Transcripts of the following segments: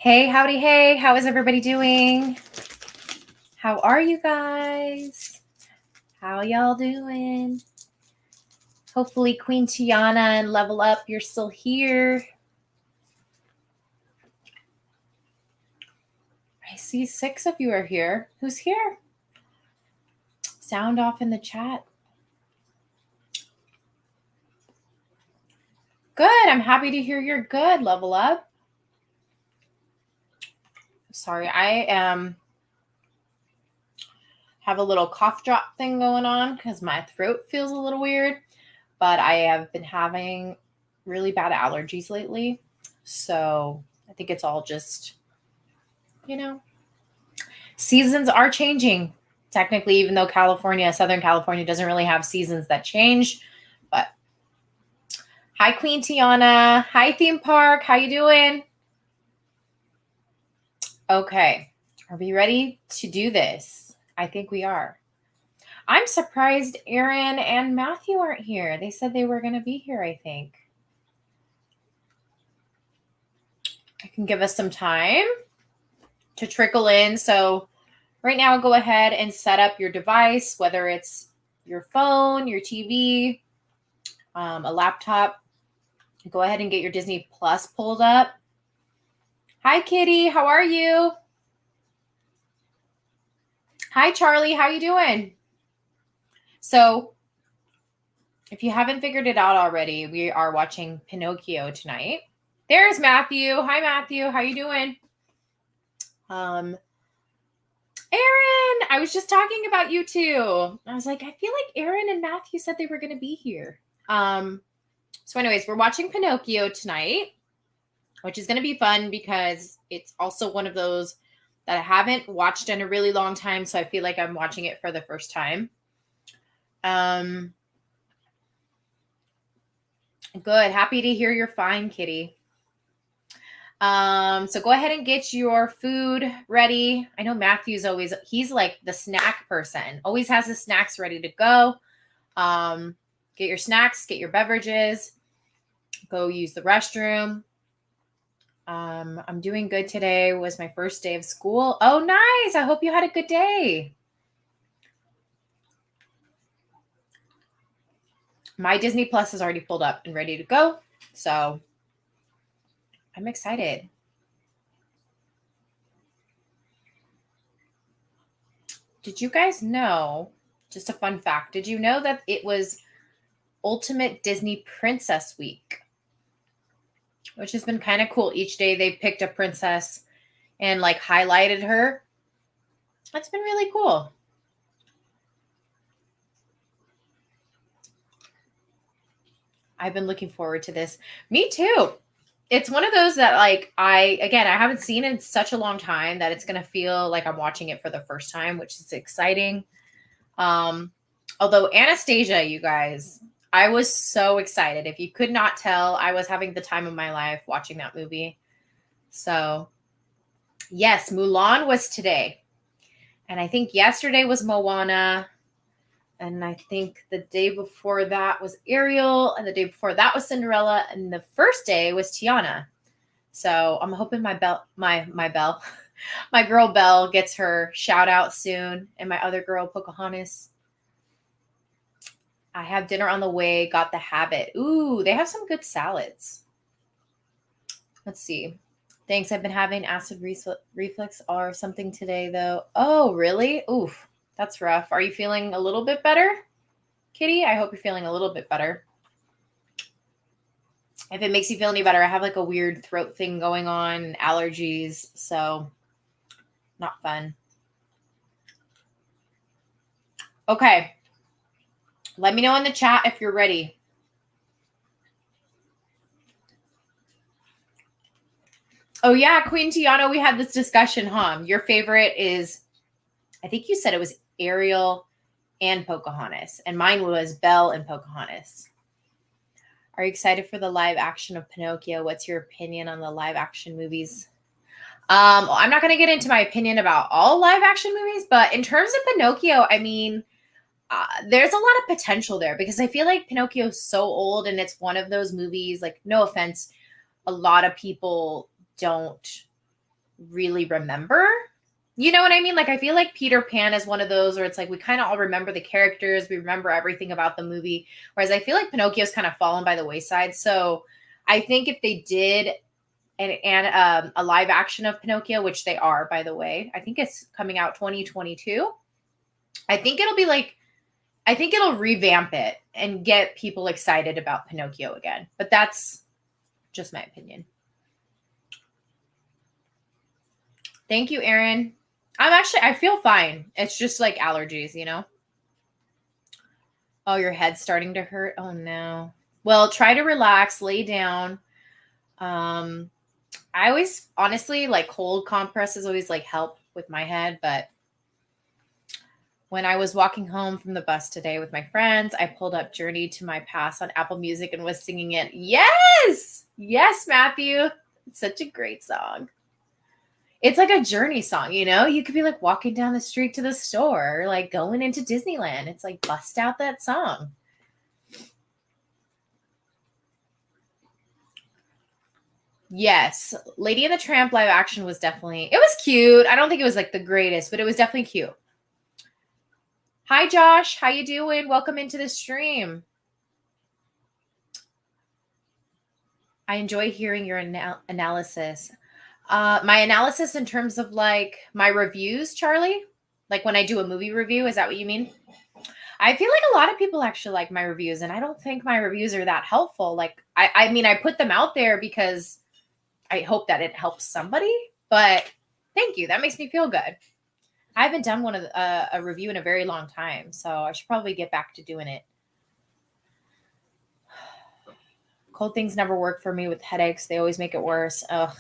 Hey, howdy, hey, how is everybody doing? How are you guys? How y'all doing? Hopefully Queen Tiana and Level Up, you're still here. I see 6 of you are here. Who's here? Sound off in the chat. Good, I'm happy to hear you're good, Level Up. Sorry, I have a little cough drop thing going on because my throat feels a little weird, but I have been having really bad allergies lately. So I think it's all just, seasons are changing. Technically, even though Southern California doesn't really have seasons that change. But hi, Queen Tiana. Hi, Theme Park. How you doing? Okay. Are we ready to do this? I think we are. I'm surprised Aaron and Matthew aren't here. They said they were going to be here, I think. I can give us some time to trickle in. So right now, go ahead and set up your device, whether it's your phone, your TV, a laptop. Go ahead and get your Disney Plus pulled up. Hi, Kitty. How are you? Hi, Charlie. How you doing? So if you haven't figured it out already, we are watching Pinocchio tonight. There's Matthew. Hi, Matthew. How you doing? Aaron, I was just talking about you two. I was like, I feel like Aaron and Matthew said they were going to be here. So anyways, we're watching Pinocchio tonight, which is going to be fun because it's also one of those that I haven't watched in a really long time. So I feel like I'm watching it for the first time. Good. Happy to hear you're fine, Kitty. So go ahead and get your food ready. I know Matthew's he's like the snack person, always has his snacks ready to go. Get your snacks, get your beverages, go use the restroom. I'm doing good today. It was my first day of school. Oh, nice. I hope you had a good day. My Disney Plus is already pulled up and ready to go. So I'm excited. Did you guys know, just a fun fact, did you know that it was Ultimate Disney Princess Week? Which has been kind of cool. Each day they picked a princess and like highlighted her. That's been really cool. I've been looking forward to this. Me too. It's one of those that like I haven't seen in such a long time that it's going to feel like I'm watching it for the first time, which is exciting. Although Anastasia, you guys, I was so excited. If you could not tell, I was having the time of my life watching that movie. So yes, Mulan was today. And I think yesterday was Moana. And I think the day before that was Ariel. And the day before that was Cinderella. And the first day was Tiana. So I'm hoping my girl Belle gets her shout out soon. And my other girl, Pocahontas. I have dinner on the way. Got the habit. Ooh, they have some good salads. Let's see. Thanks. I've been having acid reflux or something today, though. Oh, really? Oof, that's rough. Are you feeling a little bit better, Kitty? I hope you're feeling a little bit better. If it makes you feel any better, I have like a weird throat thing going on, allergies, so not fun. Okay. Let me know in the chat if you're ready. Oh, yeah, Queen Tiana, we had this discussion, huh? Your favorite is, I think you said it was Ariel and Pocahontas, and mine was Belle and Pocahontas. Are you excited for the live action of Pinocchio? What's your opinion on the live action movies? I'm not going to get into my opinion about all live action movies, but in terms of Pinocchio, I mean, there's a lot of potential there because I feel like Pinocchio is so old and it's one of those movies, like, no offense, a lot of people don't really remember. You know what I mean? Like, I feel like Peter Pan is one of those where it's like we kind of all remember the characters, we remember everything about the movie, whereas I feel like Pinocchio's kind of fallen by the wayside. So I think if they did a live action of Pinocchio, which they are, by the way, I think it's coming out 2022. I think it'll be like, I think it'll revamp it and get people excited about Pinocchio again. But that's just my opinion. Thank you, Aaron. I feel fine. It's just like allergies, you know? Oh, your head's starting to hurt. Oh no. Well, try to relax, lay down. I always, honestly, like cold compresses always like help with my head. But when I was walking home from the bus today with my friends, I pulled up Journey to My Past on Apple Music and was singing it. Yes. Yes, Matthew. It's such a great song. It's like a journey song, you know? You could be like walking down the street to the store, or like going into Disneyland. It's like bust out that song. Yes. Lady and the Tramp live action was definitely, it was cute. I don't think it was like the greatest, but it was definitely cute. Hi, Josh. How you doing? Welcome into the stream. I enjoy hearing your analysis. My analysis in terms of like my reviews, Charlie? Like when I do a movie review, is that what you mean? I feel like a lot of people actually like my reviews, and I don't think my reviews are that helpful. Like, I mean, I put them out there because I hope that it helps somebody, but thank you. That makes me feel good. I haven't done one of a review in a very long time, so I should probably get back to doing it. Cold things never work for me with headaches. They always make it worse. Ugh.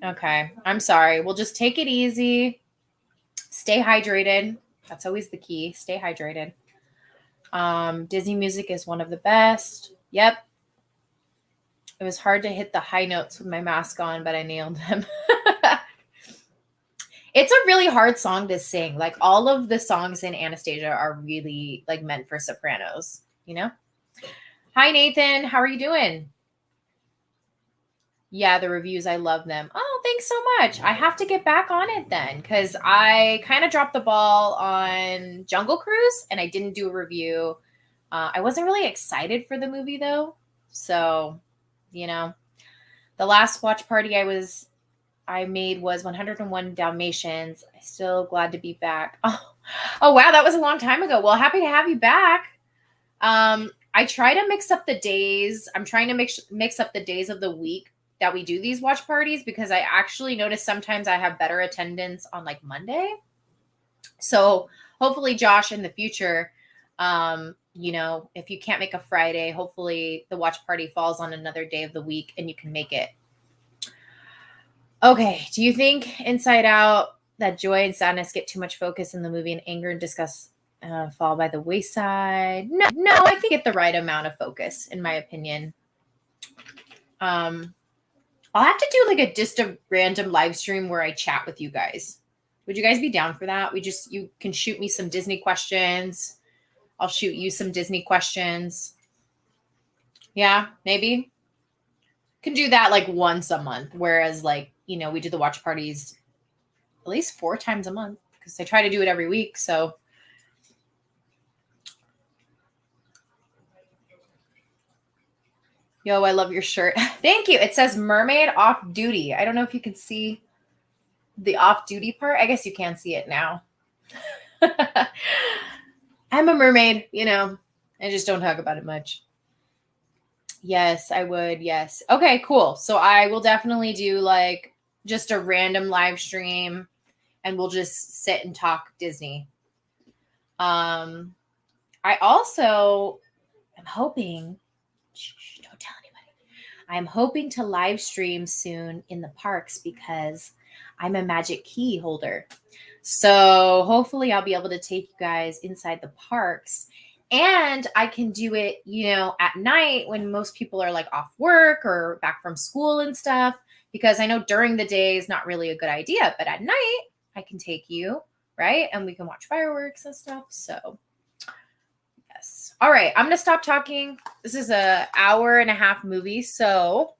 Okay. I'm sorry. We'll just take it easy. Stay hydrated. That's always the key. Stay hydrated. Disney music is one of the best. Yep. It was hard to hit the high notes with my mask on, but I nailed them. It's a really hard song to sing. Like all of the songs in Anastasia are really like meant for sopranos, you know? Hi, Nathan. How are you doing? Yeah, the reviews, I love them. Oh, thanks so much. I have to get back on it then because I kind of dropped the ball on Jungle Cruise and I didn't do a review. I wasn't really excited for the movie though. So, you know, the last watch party I made was 101 Dalmatians. I'm still glad to be back. Oh wow, that was a long time ago. Well, happy to have you back. I try to mix up the days. I'm trying to mix up the days of the week that we do these watch parties because I actually notice sometimes I have better attendance on like Monday. So hopefully, Josh, in the future, you know, if you can't make a Friday, hopefully the watch party falls on another day of the week and you can make it. Okay. Do you think Inside Out that joy and sadness get too much focus in the movie and anger and disgust fall by the wayside? No, I think get the right amount of focus, in my opinion. I'll have to do like just a random live stream where I chat with you guys. Would you guys be down for that? You can shoot me some Disney questions. I'll shoot you some Disney questions. Yeah, maybe. Can do that like once a month. Whereas like, you know, we do the watch parties at least 4 times a month because I try to do it every week. So yo, I love your shirt. Thank you. It says mermaid off duty. I don't know if you can see the off duty part. I guess you can see it now. I'm a mermaid, you know, I just don't talk about it much. Yes, I would. Yes. Okay, cool. So I will definitely do like just a random live stream and we'll just sit and talk Disney. I also am hoping, don't tell anybody. I'm hoping to live stream soon in the parks because I'm a magic key holder. So hopefully I'll be able to take you guys inside the parks and I can do it, you know, at night when most people are like off work or back from school and stuff, because I know during the day is not really a good idea, but at night I can take you, right? And we can watch fireworks and stuff. So yes. All right. I'm going to stop talking. This is an hour and a half movie. So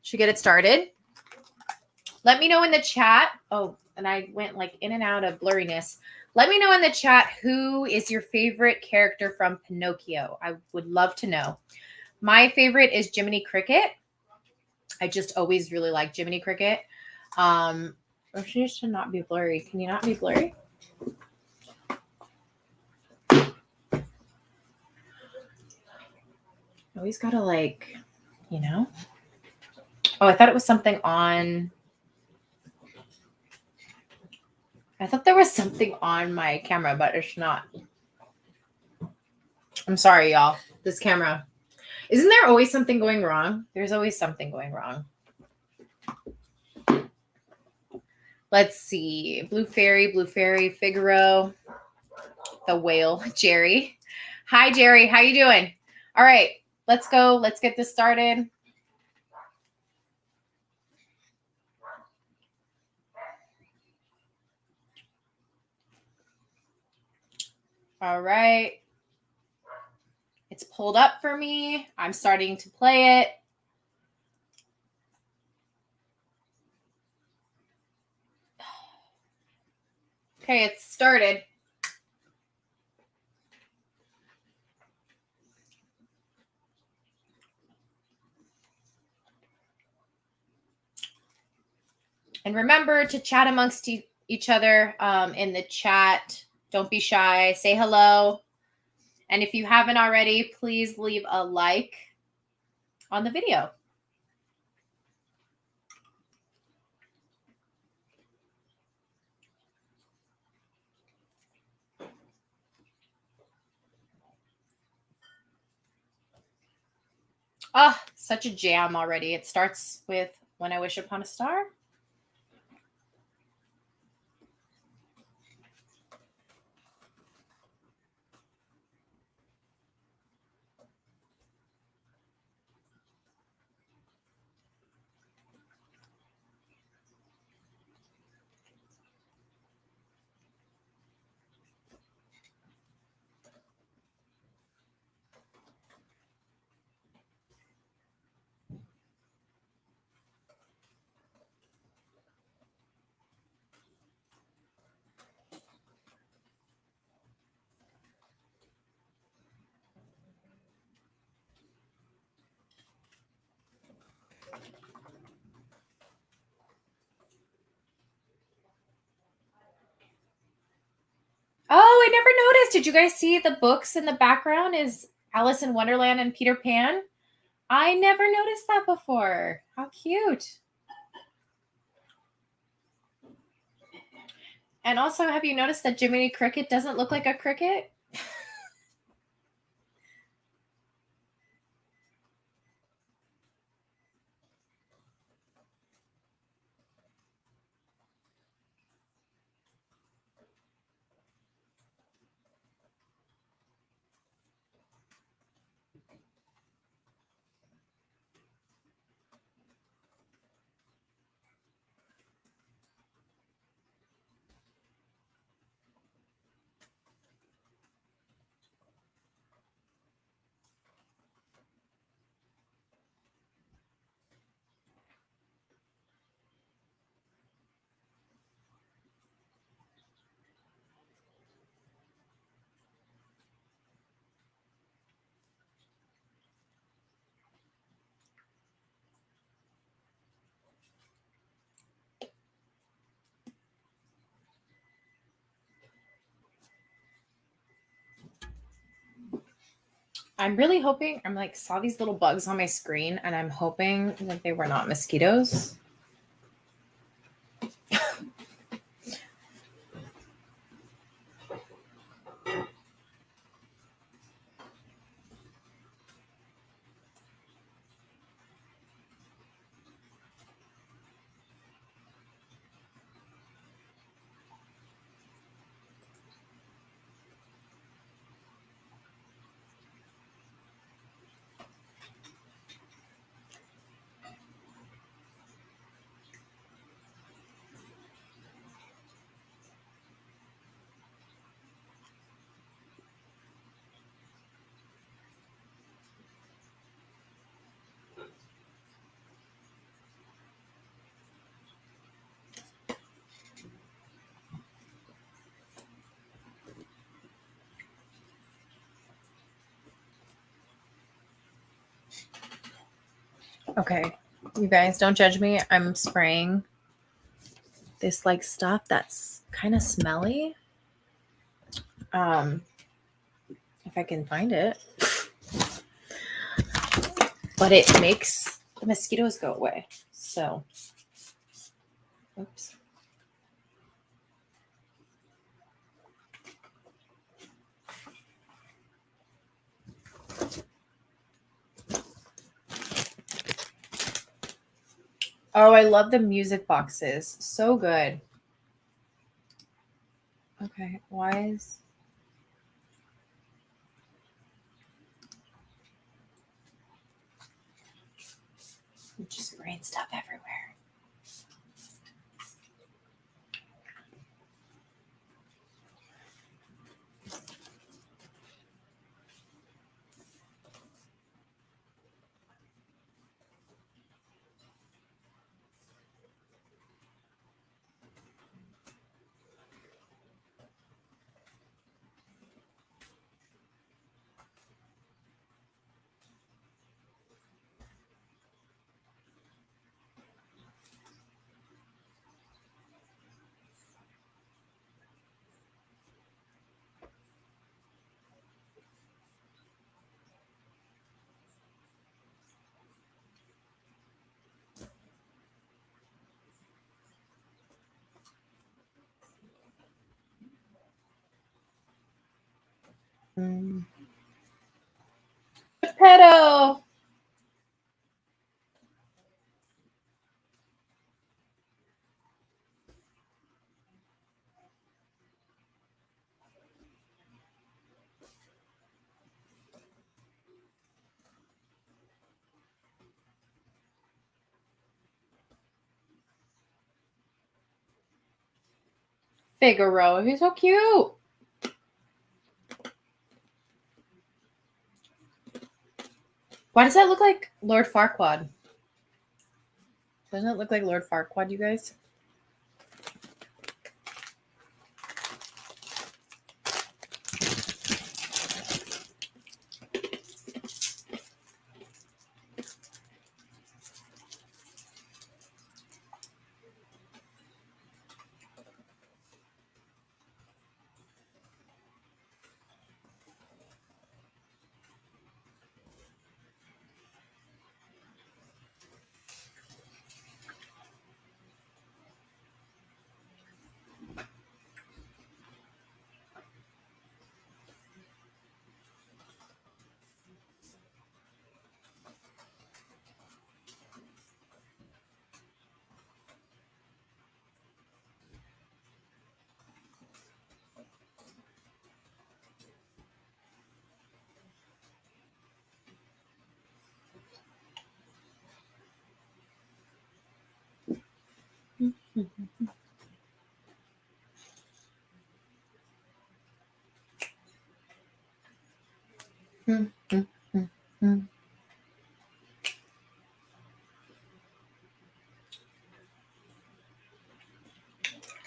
should get it started. Let me know in the chat. Oh, and I went like in and out of blurriness. Let me know in the chat who is your favorite character from Pinocchio. I would love to know. My favorite is Jiminy Cricket. I just always really like Jiminy Cricket. Or she should not be blurry. Can you not be blurry? Always gotta like, you know. Oh, I thought it was something on. I thought there was something on my camera, but it's not. I'm sorry, y'all. This camera. Isn't there always something going wrong? There's always something going wrong. Let's see. Blue Fairy, Figaro, the whale, Jerry. Hi, Jerry. How you doing? All right, let's go. Let's get this started. All right. It's pulled up for me. I'm starting to play it. Okay, it's started. And remember to chat amongst each other in the chat. Don't be shy. Say hello. And if you haven't already, please leave a like on the video. Oh, such a jam already. It starts with When I Wish Upon a Star. Oh, I never noticed. Did you guys see the books in the background is Alice in Wonderland and Peter Pan? I never noticed that before. How cute. And also, have you noticed that Jiminy Cricket doesn't look like a cricket? I'm really hoping, I'm like, saw these little bugs on my screen and I'm hoping that they were not mosquitoes. Okay, you guys, don't judge me. I'm spraying this like stuff that's kind of smelly. If I can find it. But it makes the mosquitoes go away. So, oops. Oh, I love the music boxes. So good. Okay, why is... I'm just spraying stuff everywhere. Pedo. Figaro. He's so cute. Why does that look like Lord Farquaad? Doesn't it look like Lord Farquaad, you guys?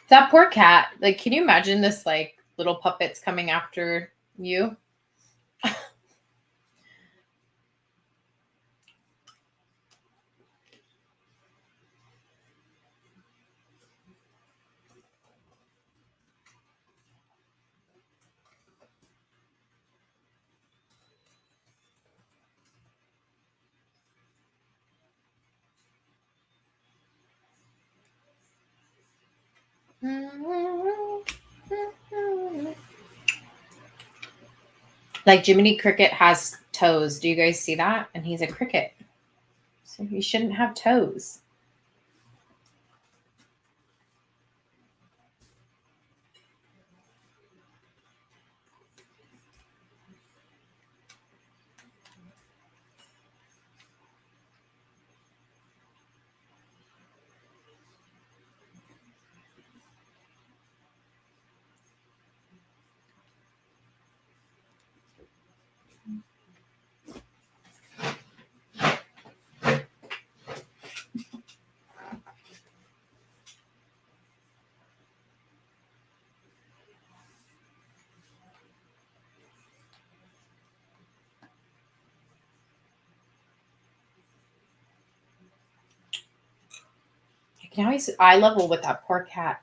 That poor cat. Like, can you imagine this, like, little puppets coming after you? Like, Jiminy Cricket has toes. Do you guys see that? And he's a cricket. So he shouldn't have toes. can always eye level with that poor cat.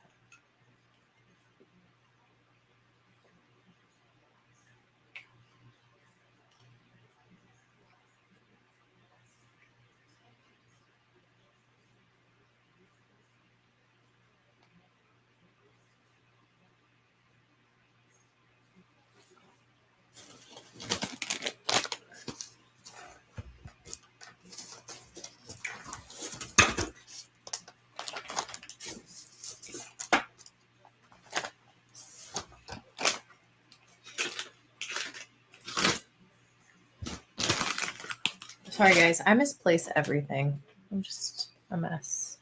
Sorry, guys. I misplace everything. I'm just a mess.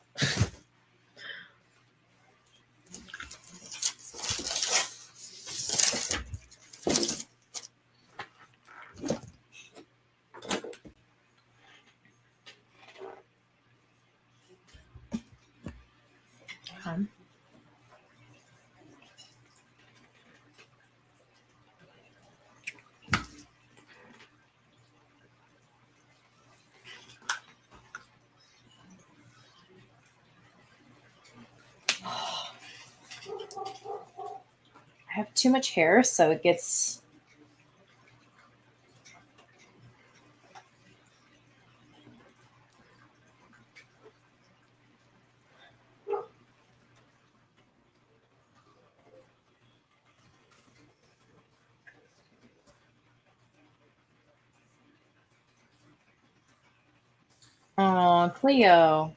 Um, I have too much hair, so it gets. Oh, Cleo.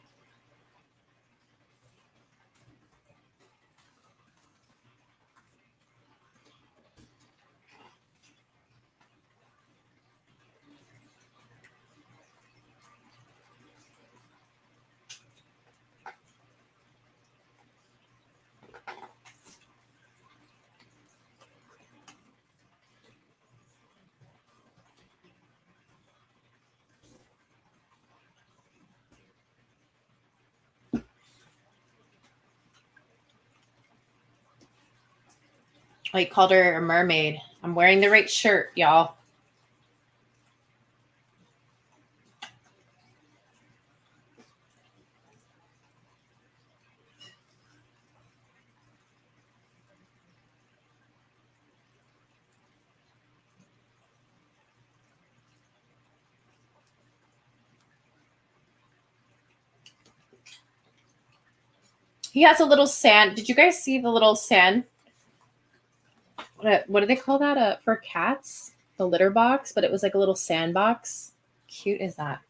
Oh, he called her a mermaid. I'm wearing the right shirt, y'all. He has a little sand. Did you guys see the little sand? What do they call that? For cats? The litter box, but it was like a little sandbox. Cute is that?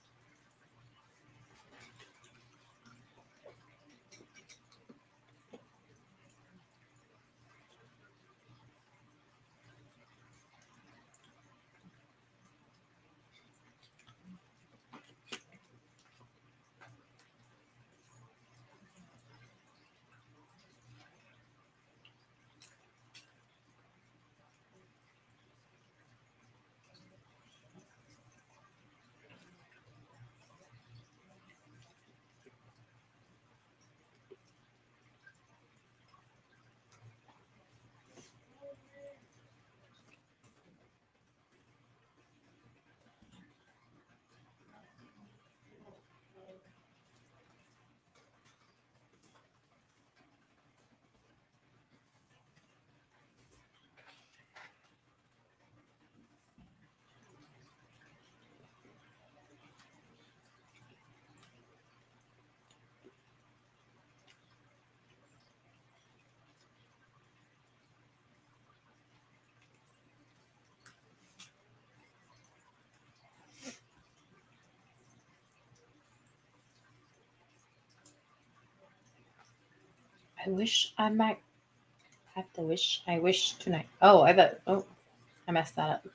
I wish I might have to wish. I wish tonight. Oh, I bet. Oh, I messed that up.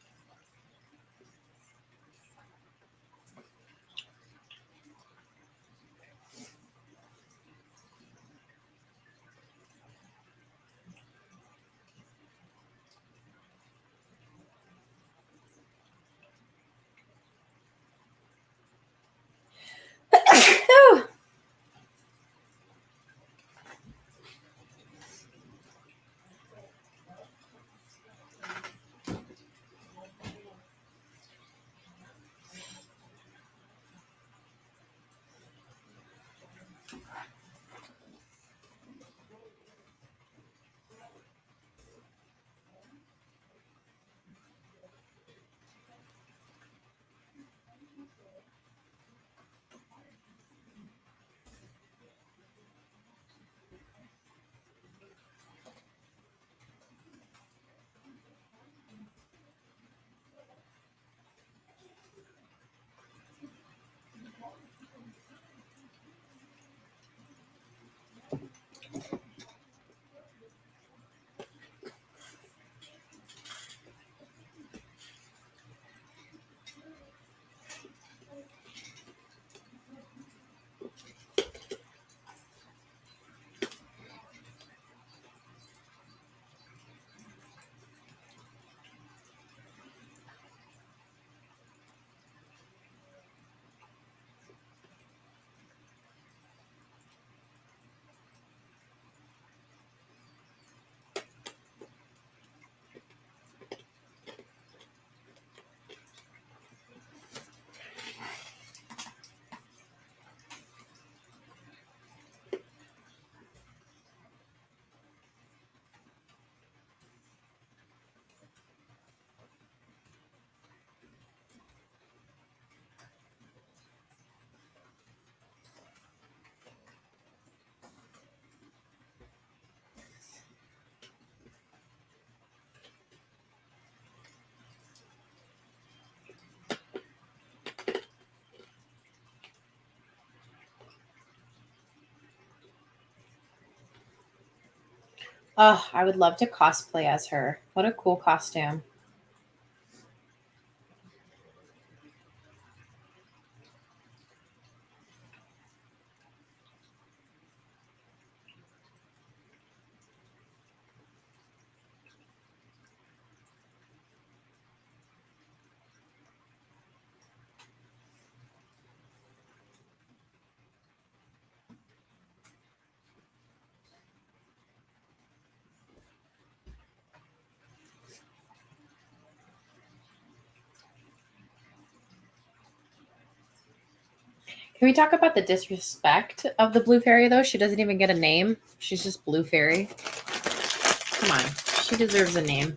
Oh, I would love to cosplay as her. What a cool costume. Can we talk about the disrespect of the blue fairy though? She doesn't even get a name. She's just blue fairy. Come on. She deserves a name.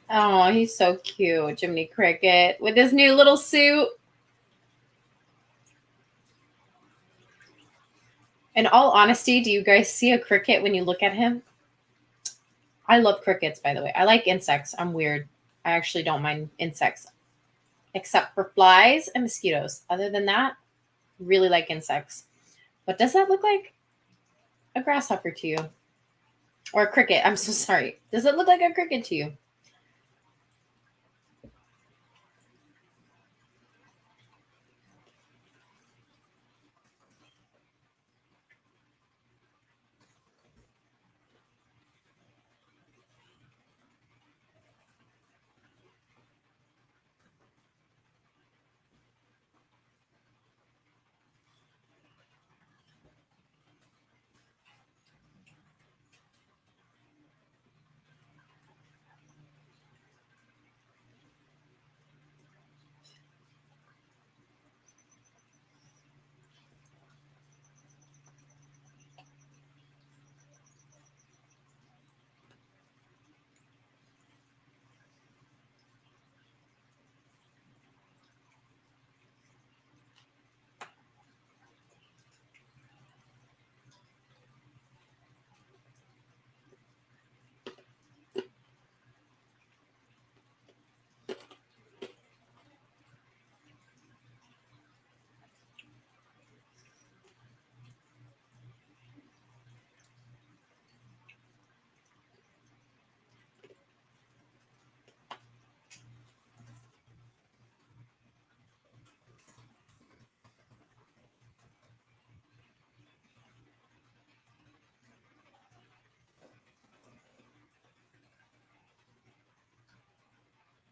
Oh, he's so cute, Jiminy Cricket, with his new little suit. In all honesty, do you guys see a cricket when you look at him? I love crickets, by the way. I like insects. I'm weird. I actually don't mind insects, except for flies and mosquitoes. Other than that, really like insects. But does that look like a grasshopper to you? Or a cricket? I'm so sorry. Does it look like a cricket to you?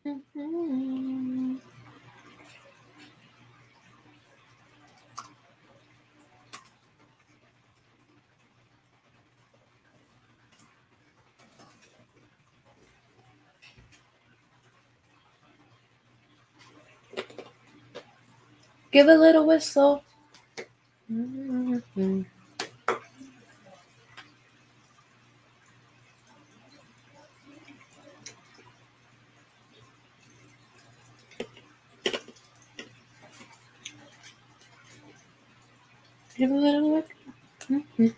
Mhm. Give a little whistle. Mhm. Give a little whistle. Mhm.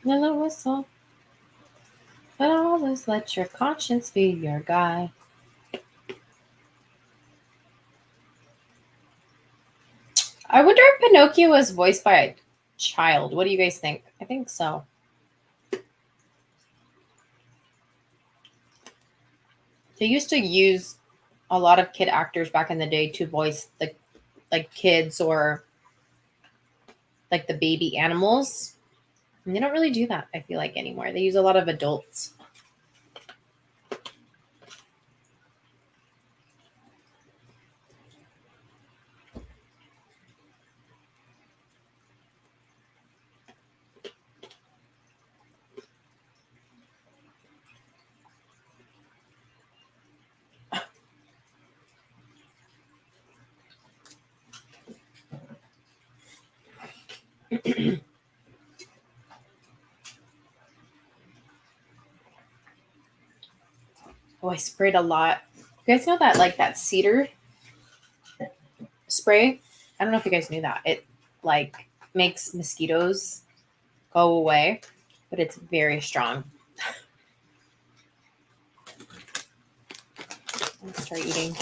Yellow whistle, but always let your conscience be your guide. I wonder if Pinocchio was voiced by a child. What do you guys think? I think so. They used to use a lot of kid actors back in the day to voice the like kids or like the baby animals. And they don't really do that, I feel like, anymore. They use a lot of adults. Oh, I sprayed a lot. You guys know that like that cedar spray? I don't know if you guys knew that. It like makes mosquitoes go away, but it's very strong. Let's start eating.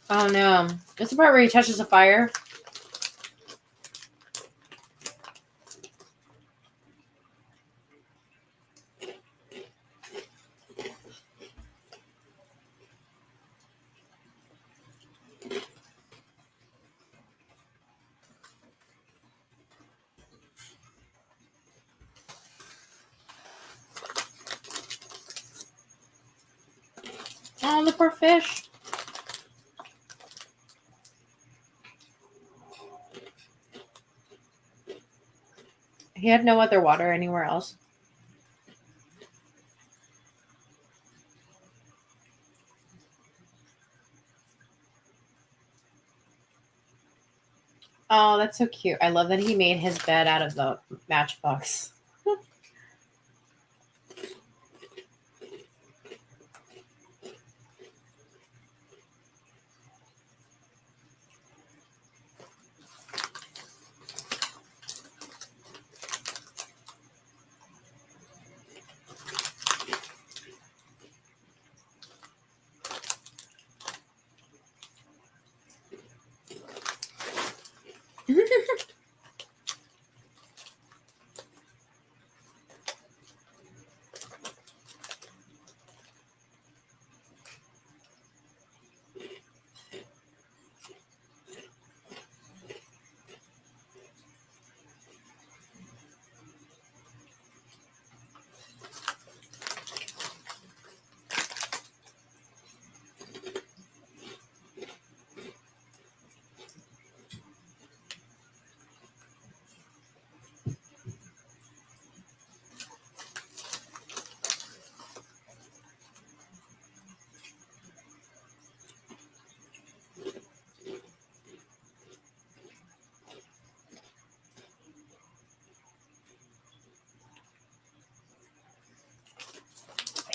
Oh no. It's the part where he touches the fire. Oh, the poor fish. You have no other water anywhere else? Oh, that's so cute. I love that he made his bed out of the matchbox.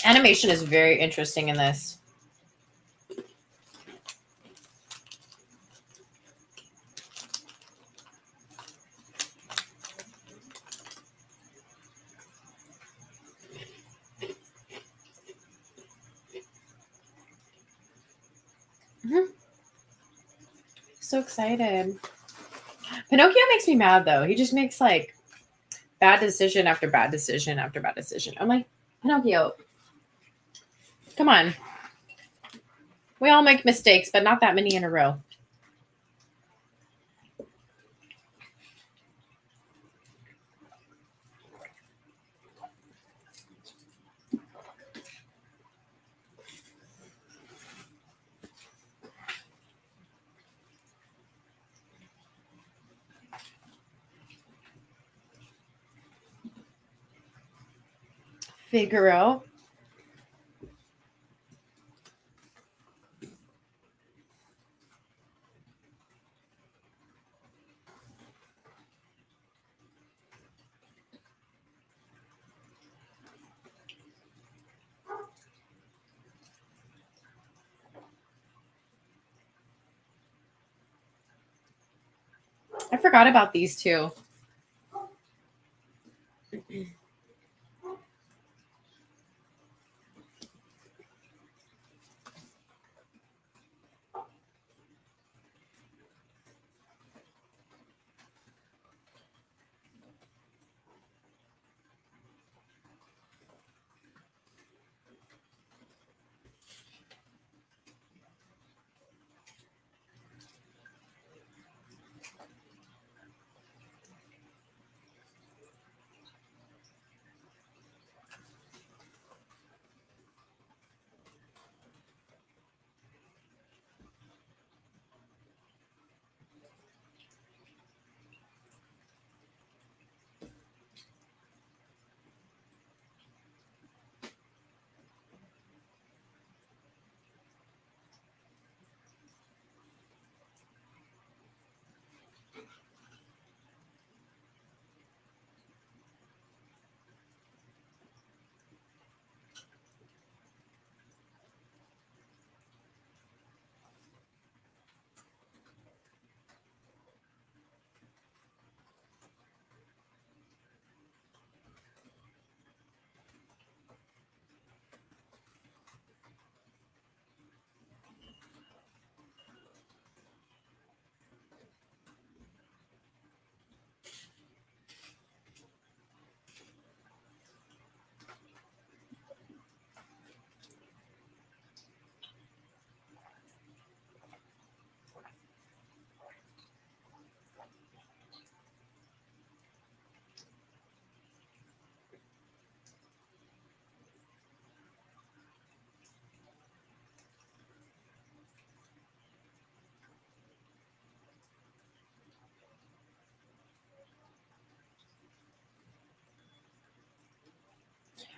Animation is very interesting in this. So excited. Pinocchio makes me mad though. He just makes like bad decision after bad decision after bad decision. I'm like, Pinocchio, come on. We all make mistakes, but not that many in a row. Figaro. I forgot about these two.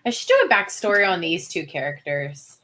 I should do a backstory on these two characters.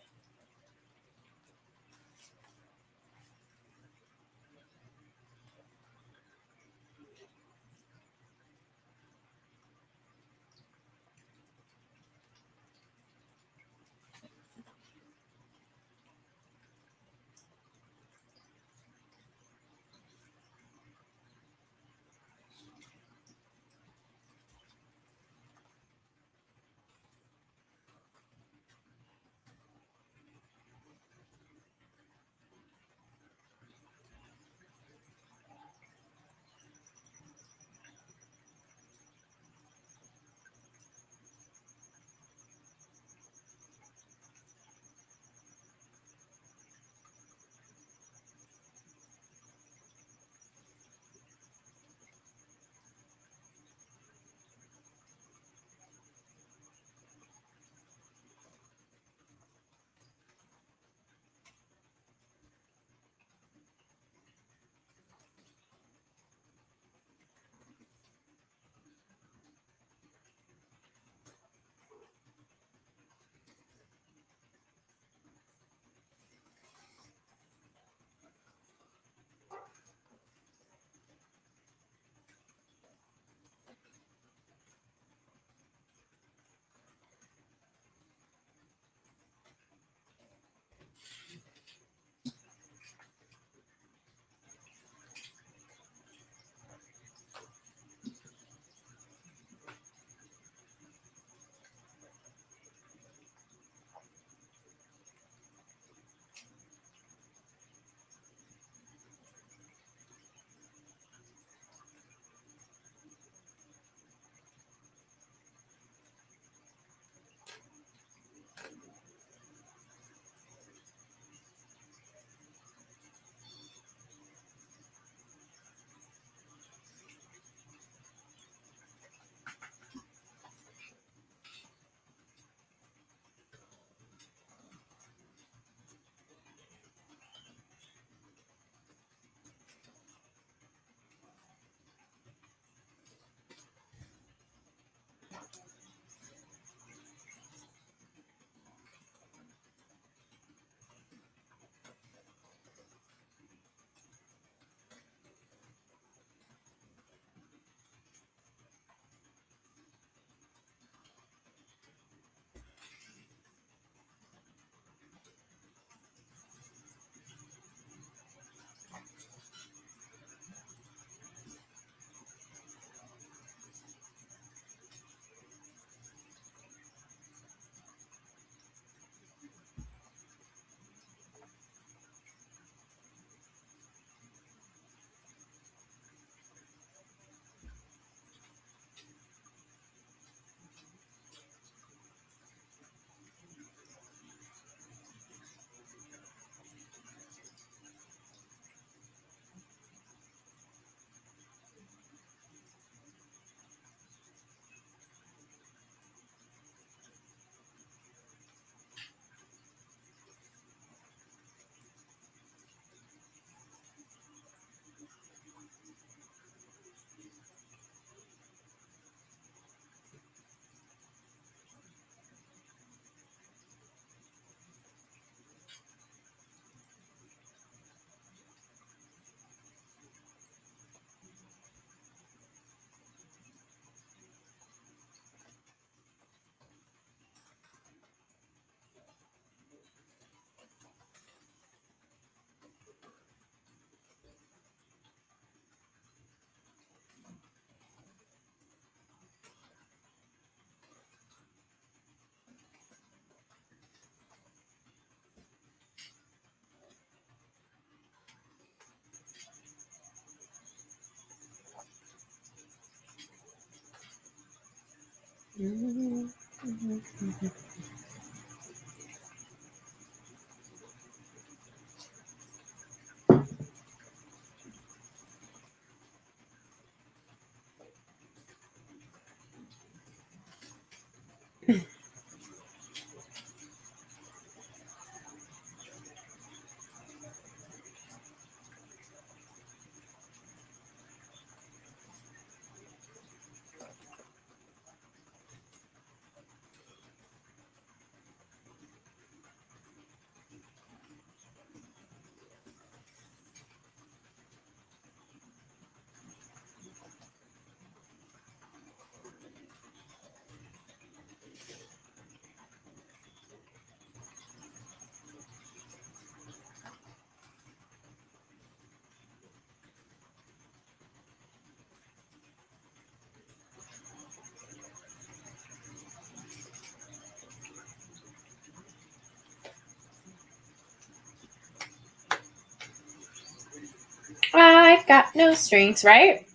got no strings, right?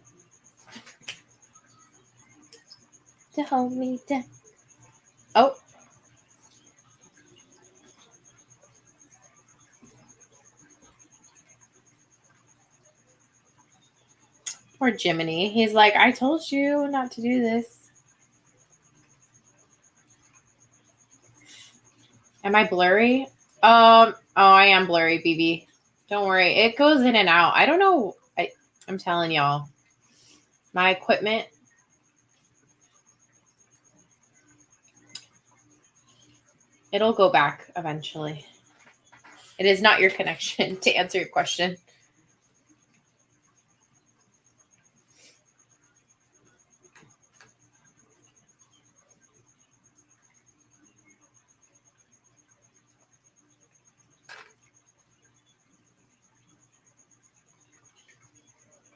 To hold me down. Oh. Poor Jiminy. He's like, I told you not to do this. Am I blurry? Oh, I am blurry, BB. Don't worry. It goes in and out. I don't know. I'm telling y'all. My equipment. It'll go back eventually. It is not your connection, to answer your question.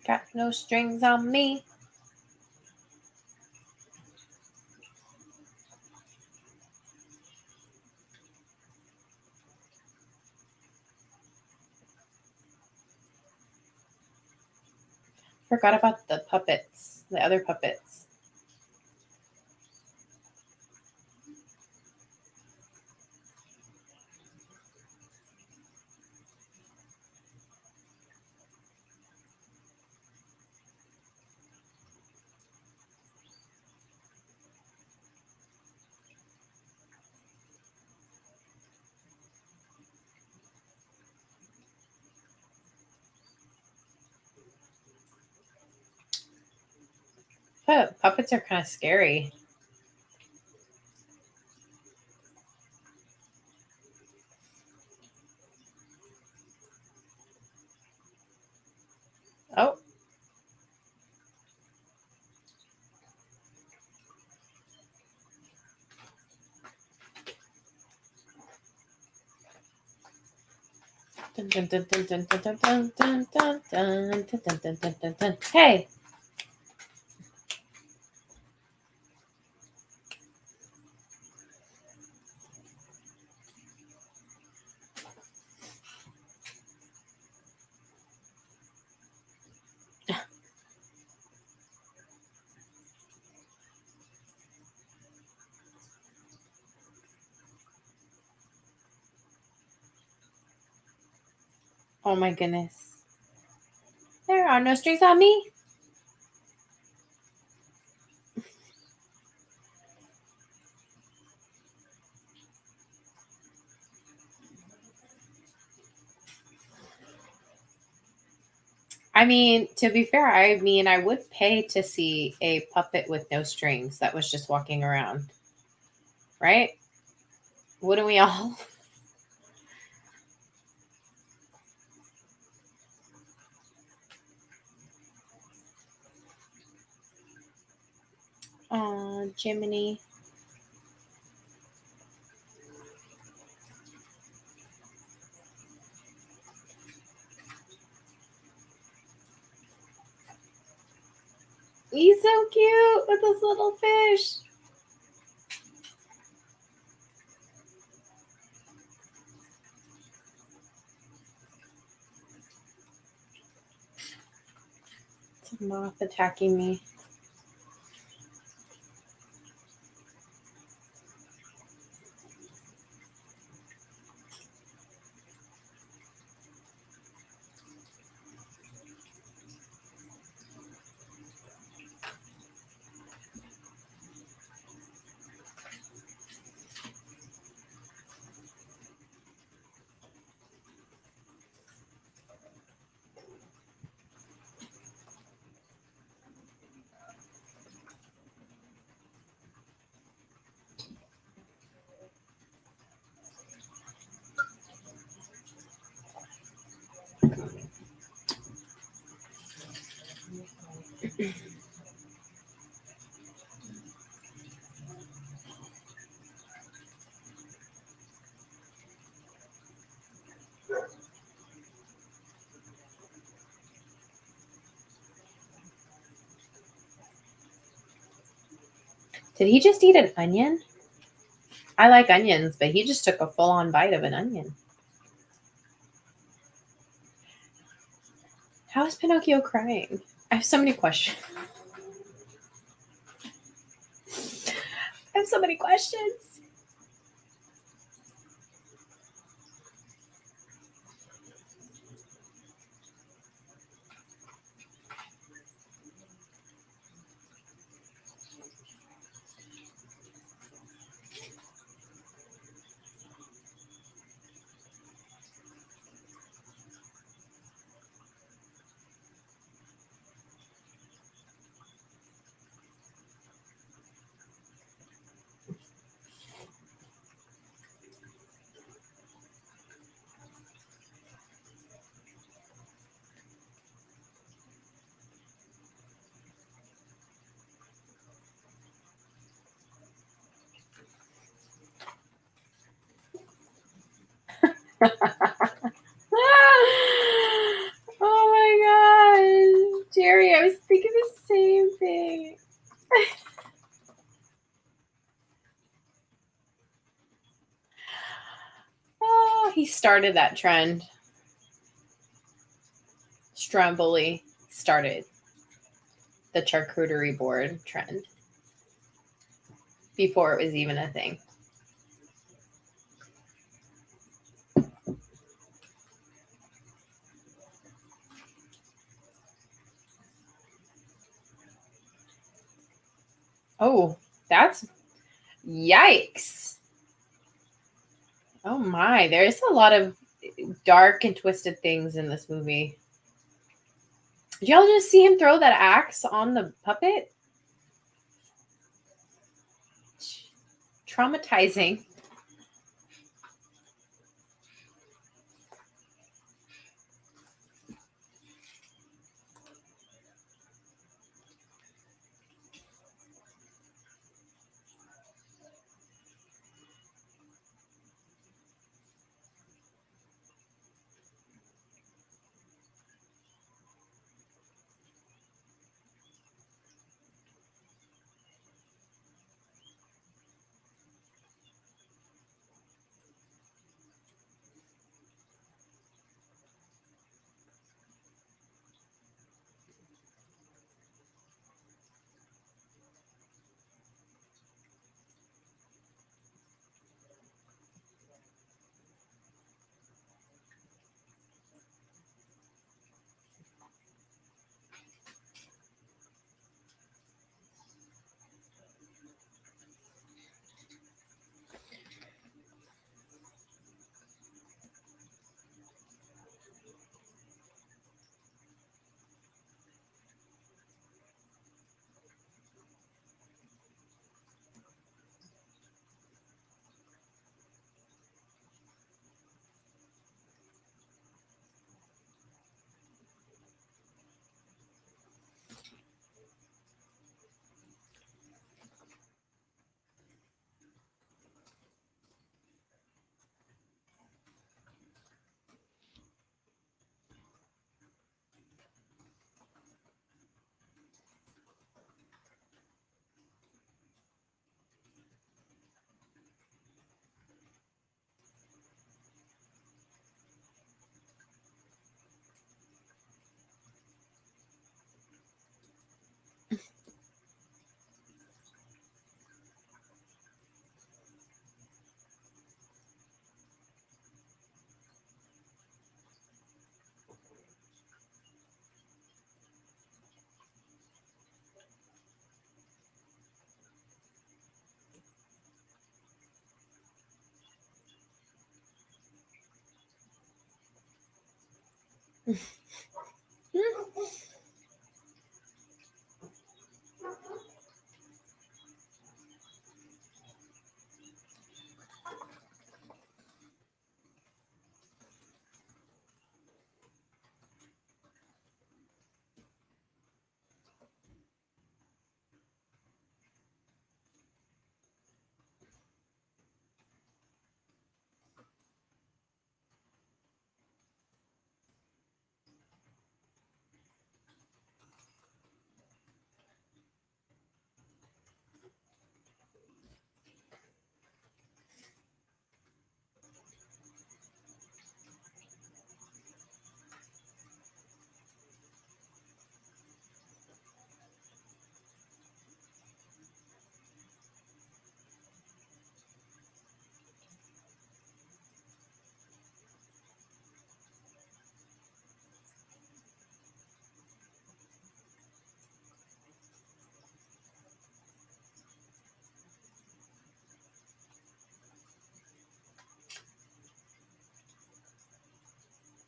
Got no strings on me. Forgot about the puppets, the other puppets. Puppets are kind of scary. Oh. Hey. Oh my goodness. There are no strings on me. I mean, to be fair, I would pay to see a puppet with no strings that was just walking around. Right? Wouldn't we all? Oh, Jiminy. He's so cute with this little fish. It's a moth attacking me. Did he just eat an onion? I like onions, but he just took a full-on bite of an onion. How is Pinocchio crying? I have so many questions. I have so many questions. Oh my gosh. Jerry, I was thinking the same thing. Oh, he started that trend. Stromboli started the charcuterie board trend before it was even a thing. Oh, that's yikes. Oh my, there's a lot of dark and twisted things in this movie. Did y'all just see him throw that axe on the puppet? Traumatizing.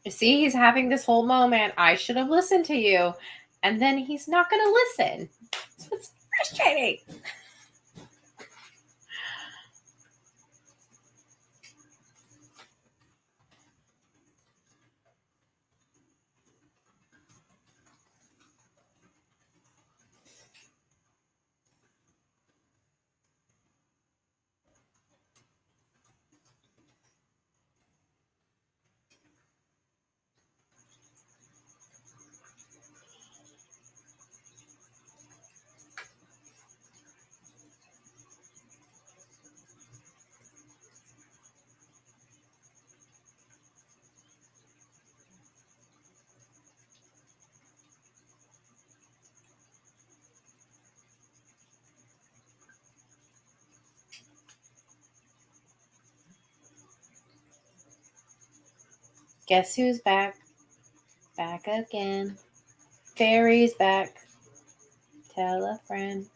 See, he's having this whole moment. I should have listened to you. And then he's not going to listen. So it's frustrating. Guess who's back? Back again. Fairy's back. Tell a friend.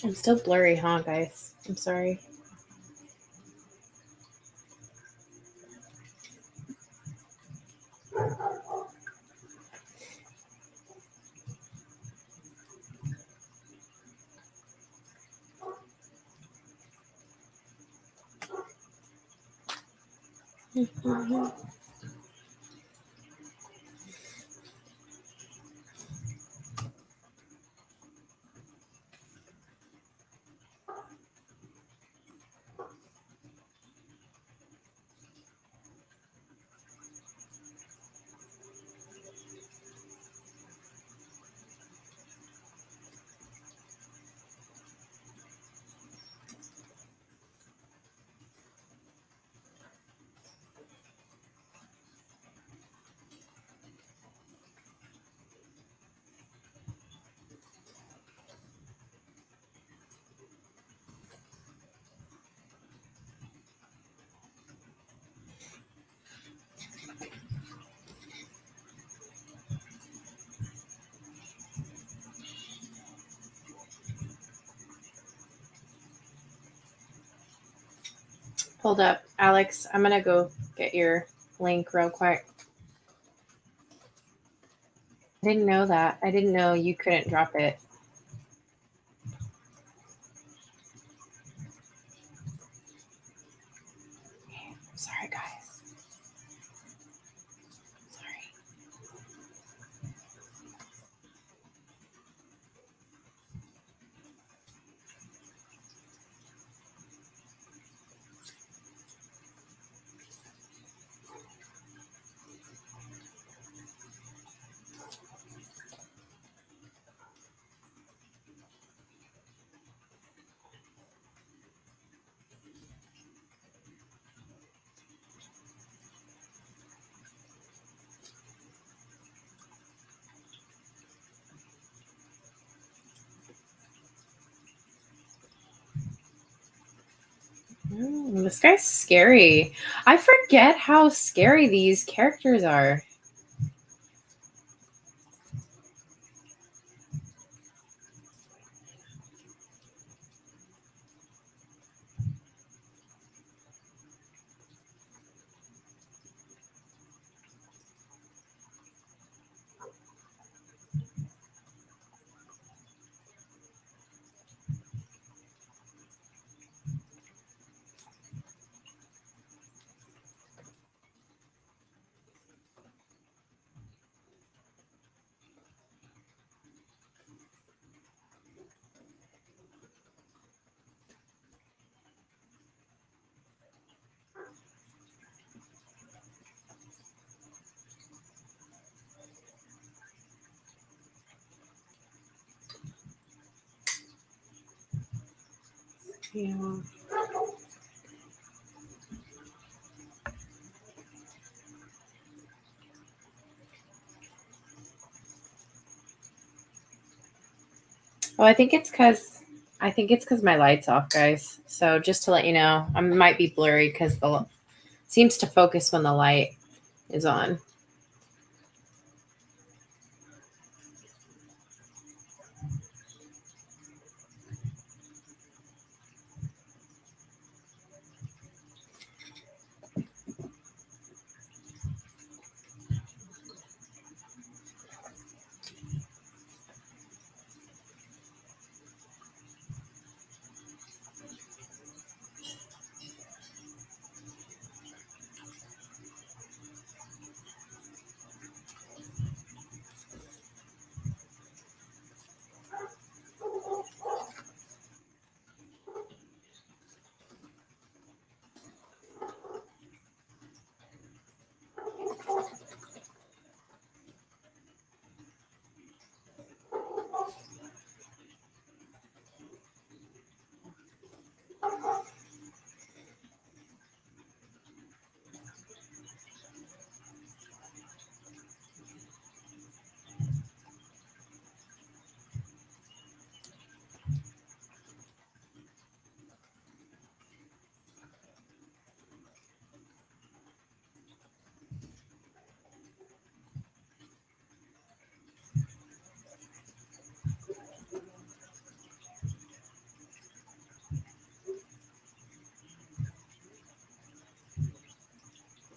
I'm still blurry, huh, guys? I'm sorry. Hold up, Alex. I'm going to go get your link real quick. I didn't know that. I didn't know you couldn't drop it. Sorry, guys. Sorry. This guy's scary. I forget how scary these characters are. Yeah. Oh, I think it's because my light's off, guys. So just to let you know, I might be blurry because the seems to focus when the light is on.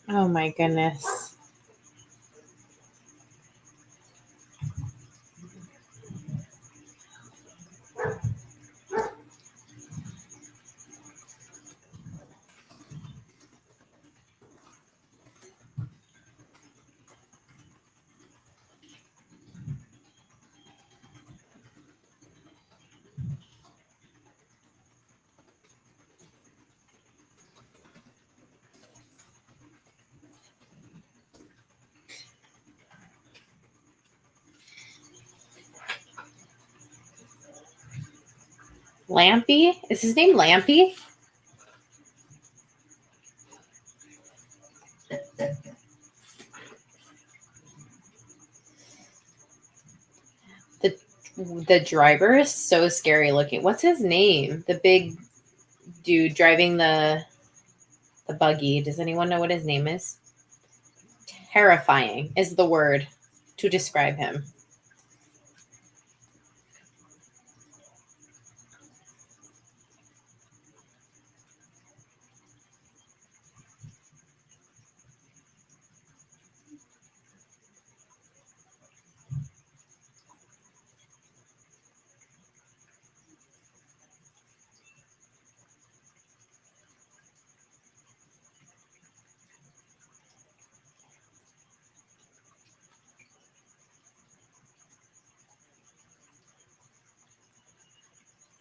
Oh my goodness. Lampy? Is his name Lampy? The driver is so scary looking. What's his name? The big dude driving the buggy. Does anyone know what his name is? Terrifying is the word to describe him.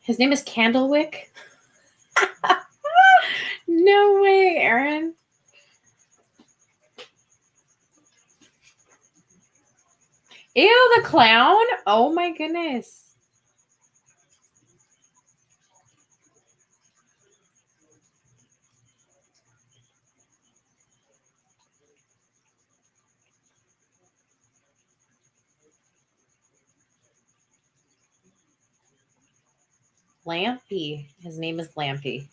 His name is Candlewick. No way, Aaron. Ew, the clown. Oh my goodness. Lampy. His name is Lampy.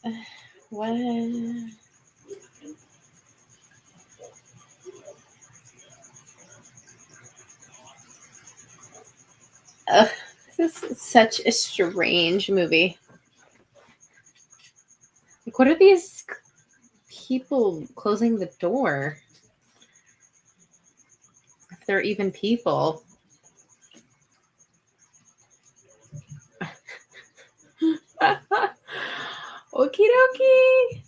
What? Ugh, this is such a strange movie. Like, what are these people closing the door? If they're even people. Okie dokie.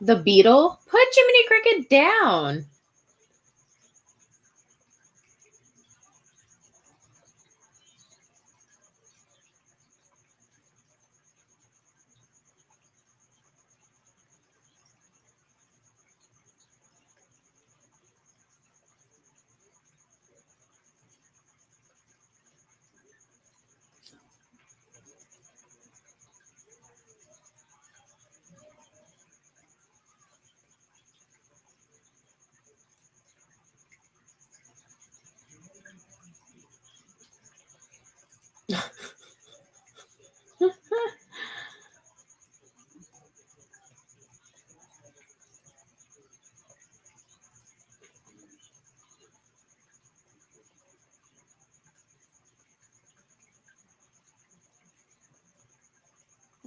The beetle? Put Jiminy Cricket down.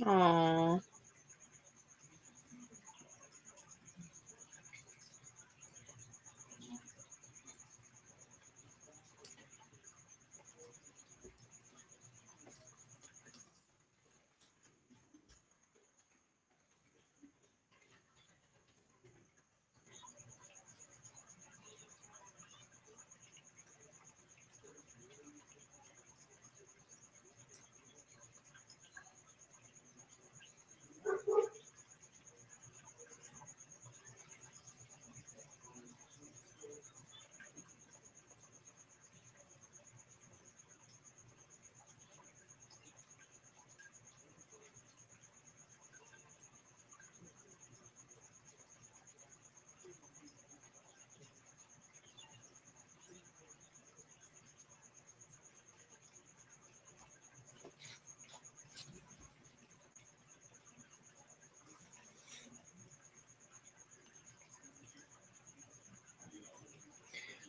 Aww.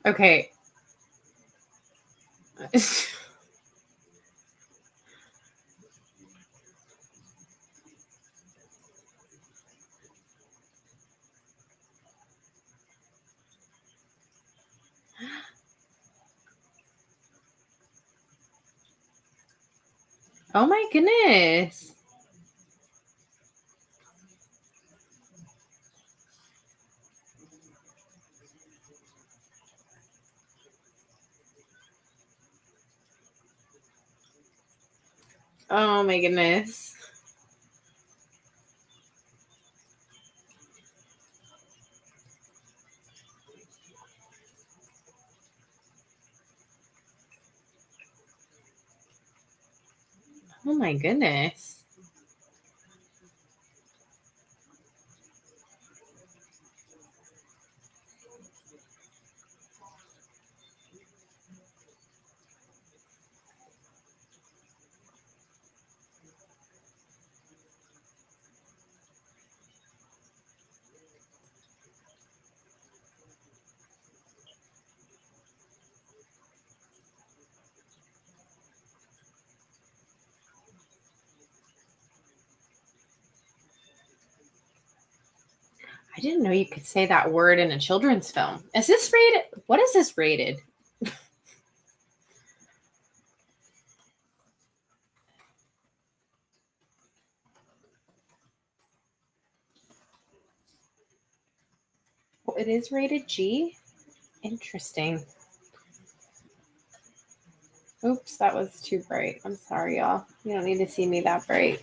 Okay. Oh my goodness. Oh my goodness. Oh my goodness. I didn't know you could say that word in a children's film. Is this rated? What is this rated? Oh, it is rated G? Interesting. Oops, that was too bright. I'm sorry, y'all. You don't need to see me that bright.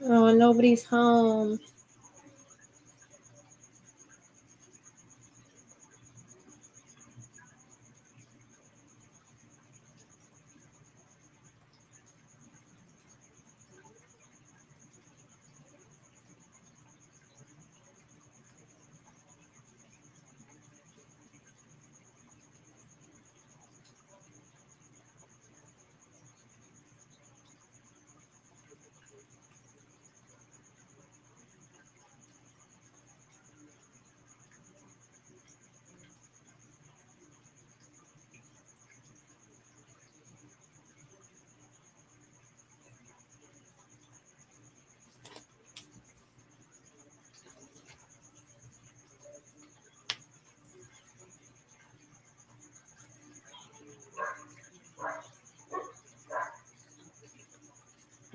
Oh, nobody's home.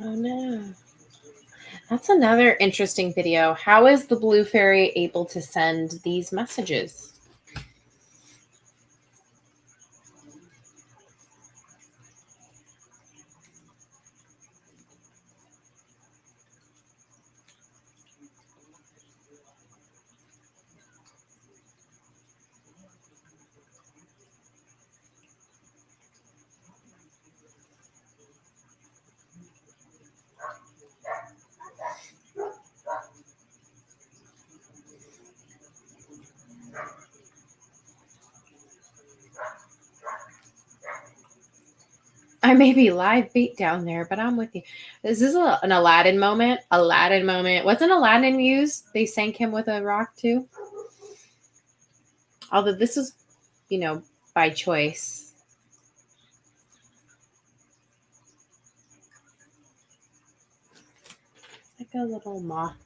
Oh no. That's another interesting video. How is the blue fairy able to send these messages? I may be live beat down there, but I'm with you. This is an Aladdin moment. Aladdin moment. Wasn't Aladdin used? They sank him with a rock too. Although this is, by choice. Like a little moth.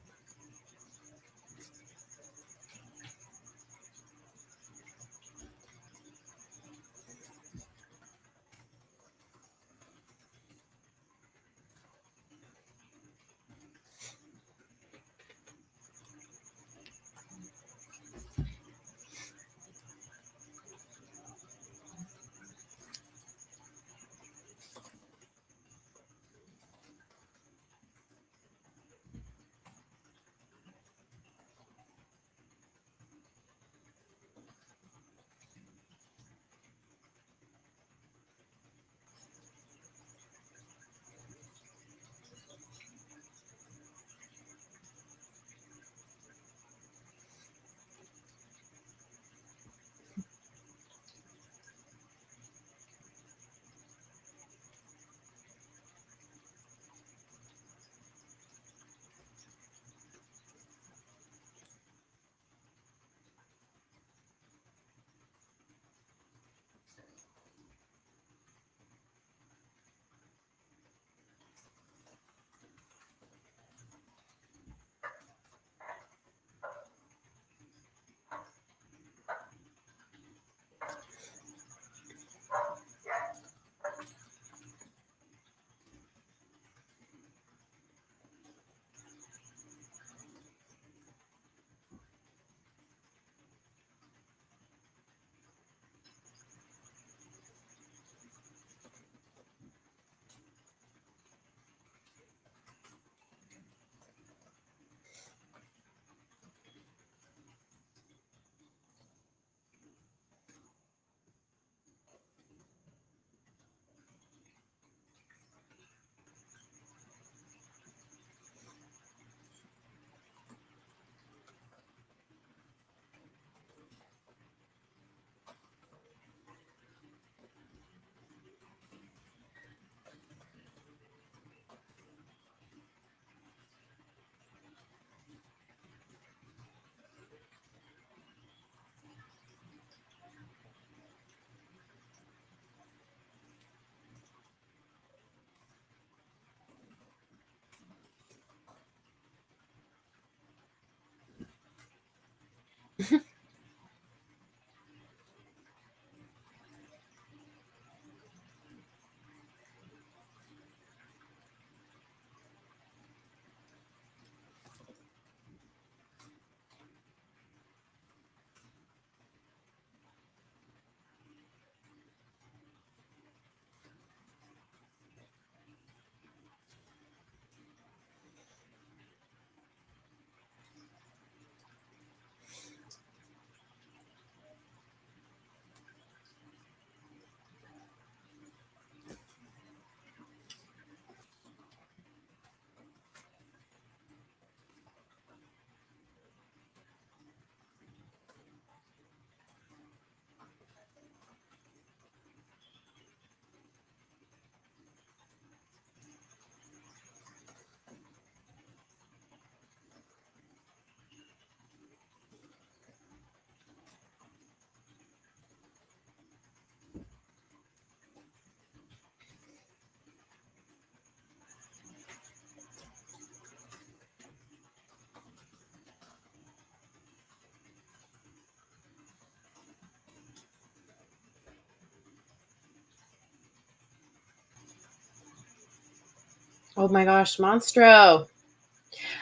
Oh my gosh, Monstro.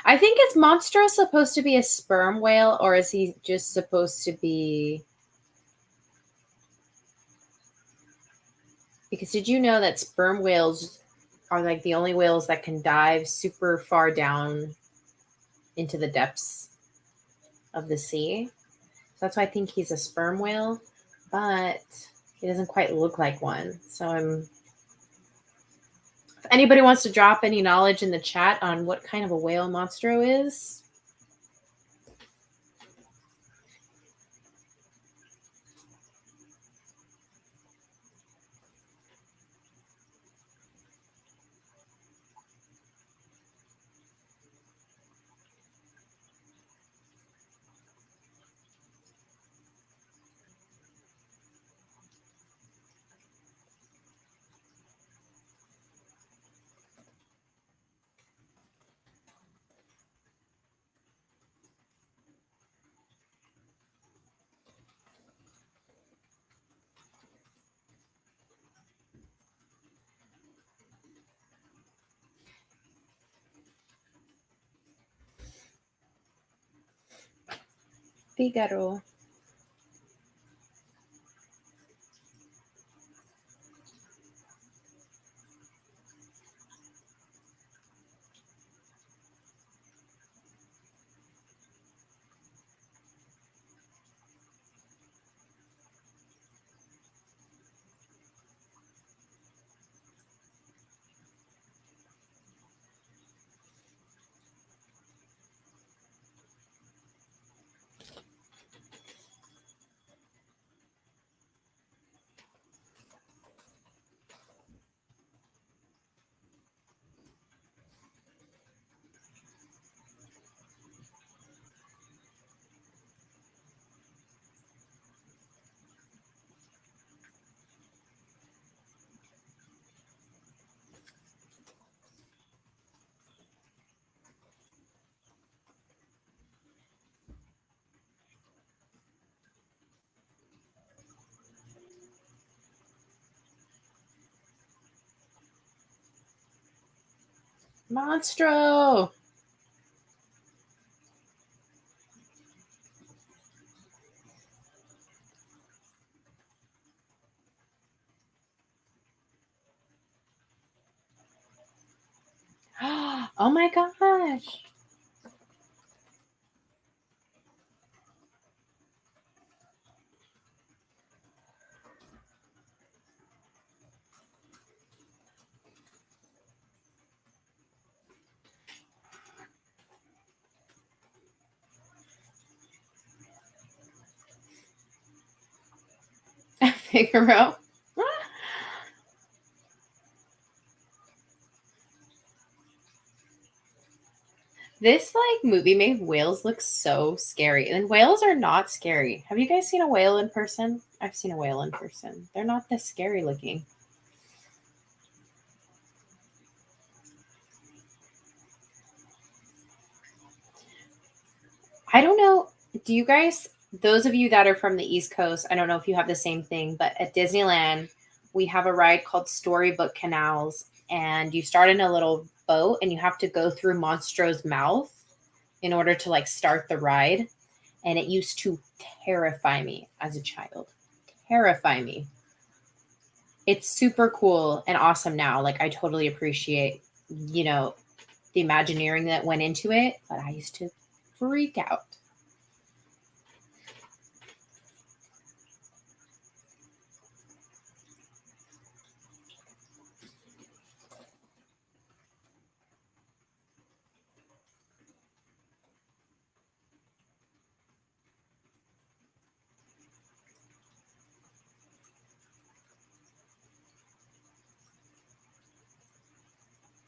I think is Monstro supposed to be a sperm whale, or is he just supposed to be? Because did you know that sperm whales are like the only whales that can dive super far down into the depths of the sea? So that's why I think he's a sperm whale, but he doesn't quite look like one. So if anybody wants to drop any knowledge in the chat on what kind of a whale Monstro is. Figaro. Monstro. Oh my gosh. Figaro. This like movie made whales look so scary. And whales are not scary. Have you guys seen a whale in person? I've seen a whale in person. They're not this scary looking. I don't know. Do you guys, those of you that are from the East Coast, I don't know if you have the same thing, but at Disneyland, we have a ride called Storybook Canals. And you start in a little boat and you have to go through Monstro's mouth in order to like start the ride. And it used to terrify me as a child. Terrify me. It's super cool and awesome now. Like I totally appreciate, the Imagineering that went into it, but I used to freak out.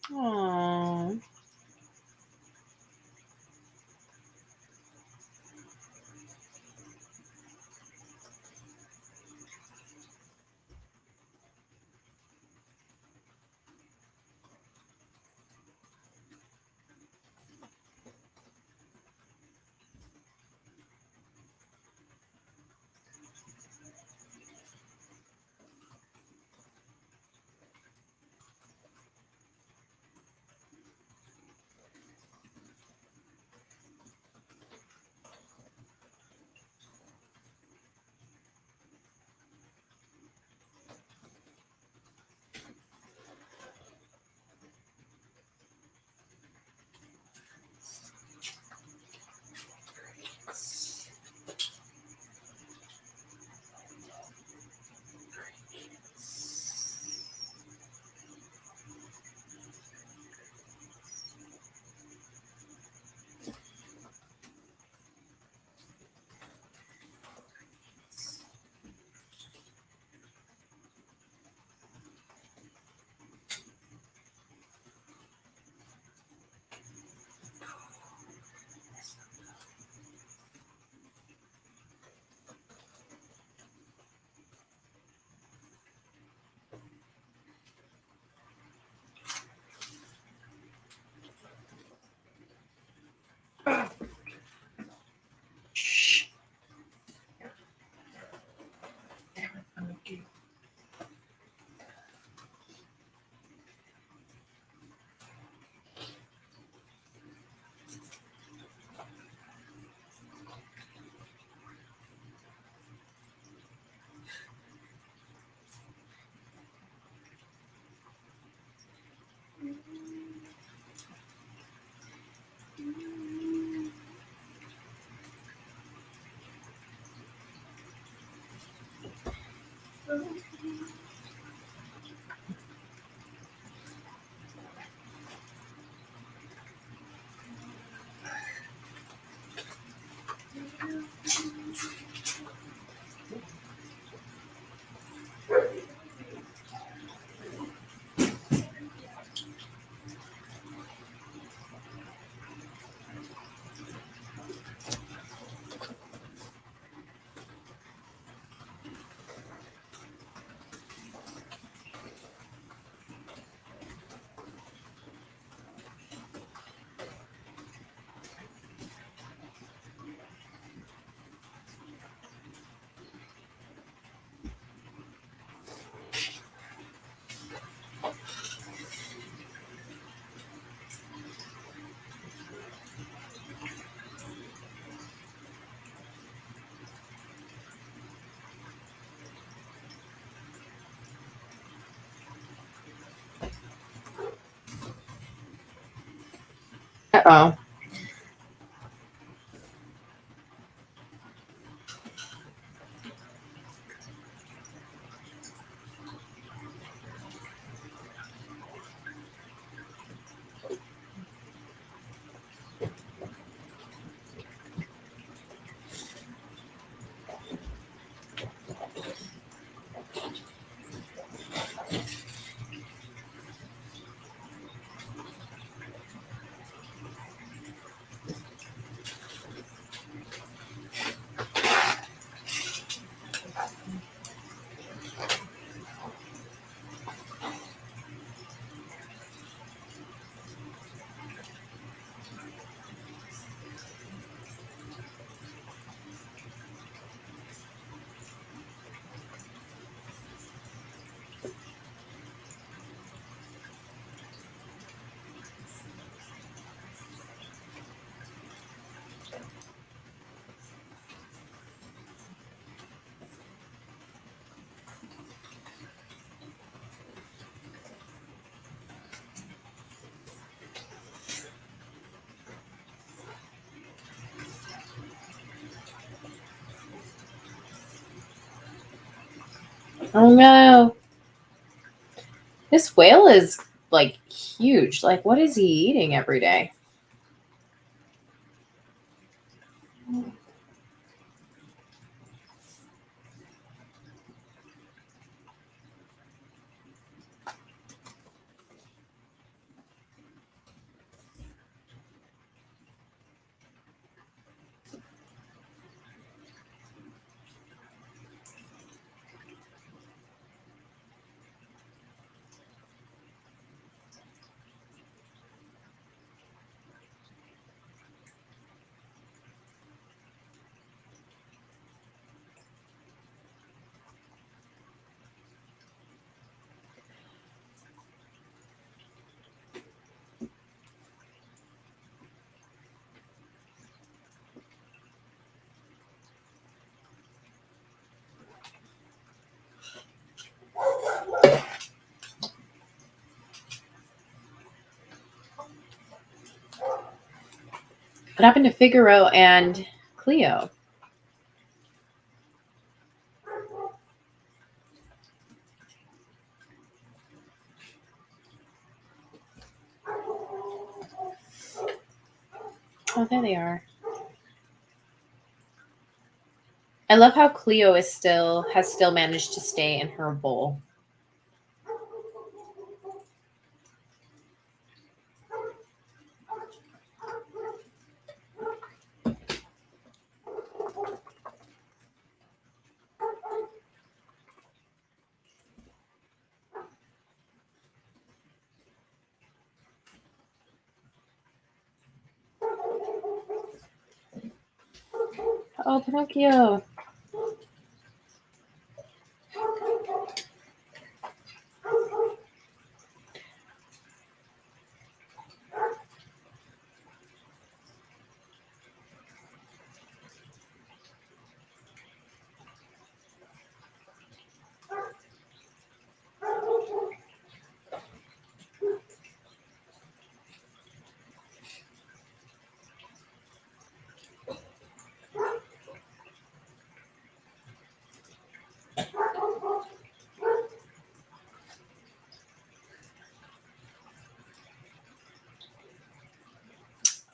Aww. Oh. Oh no. This whale is like huge. Like, what is he eating every day? What happened to Figaro and Cleo? Oh, there they are. I love how Cleo has still managed to stay in her bowl. Oh, Pinocchio.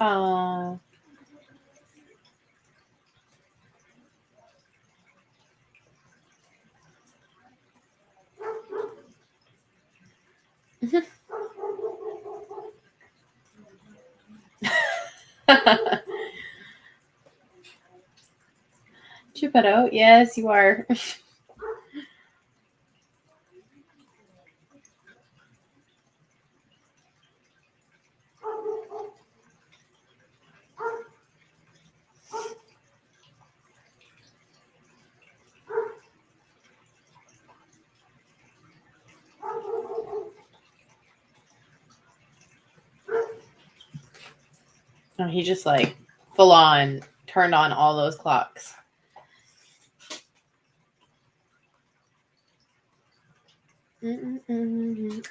Oh. Chupedo, yes, you are. Oh, he just like full on turned on all those clocks. Mm-mm-mm.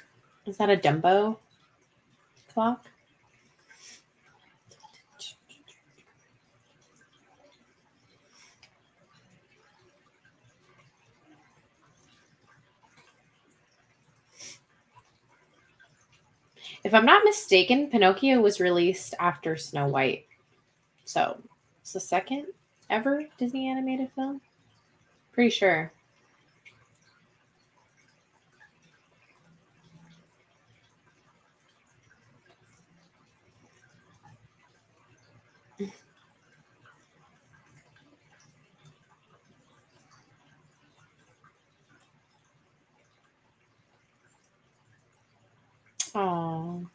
Is that a Dumbo clock? If I'm not mistaken, Pinocchio was released after Snow White. So it's the second ever Disney animated film. Pretty sure. Oh,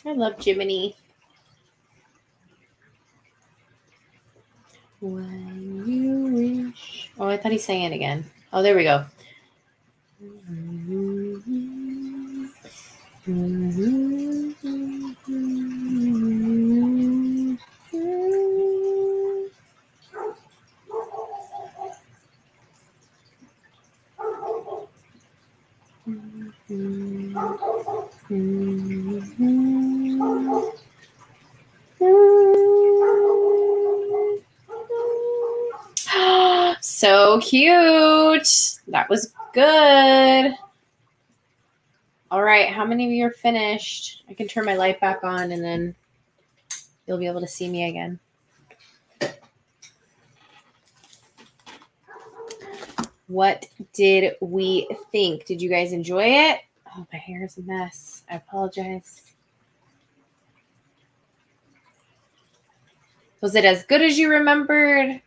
I love Jiminy. When you wish. Oh, I thought he sang it again. Oh, there we go. So cute. That was good. All right, how many of you are finished? I can turn my light back on and then you'll be able to see me again. What did we think? Did you guys enjoy it? Oh, my hair is a mess. I apologize. Was it as good as you remembered?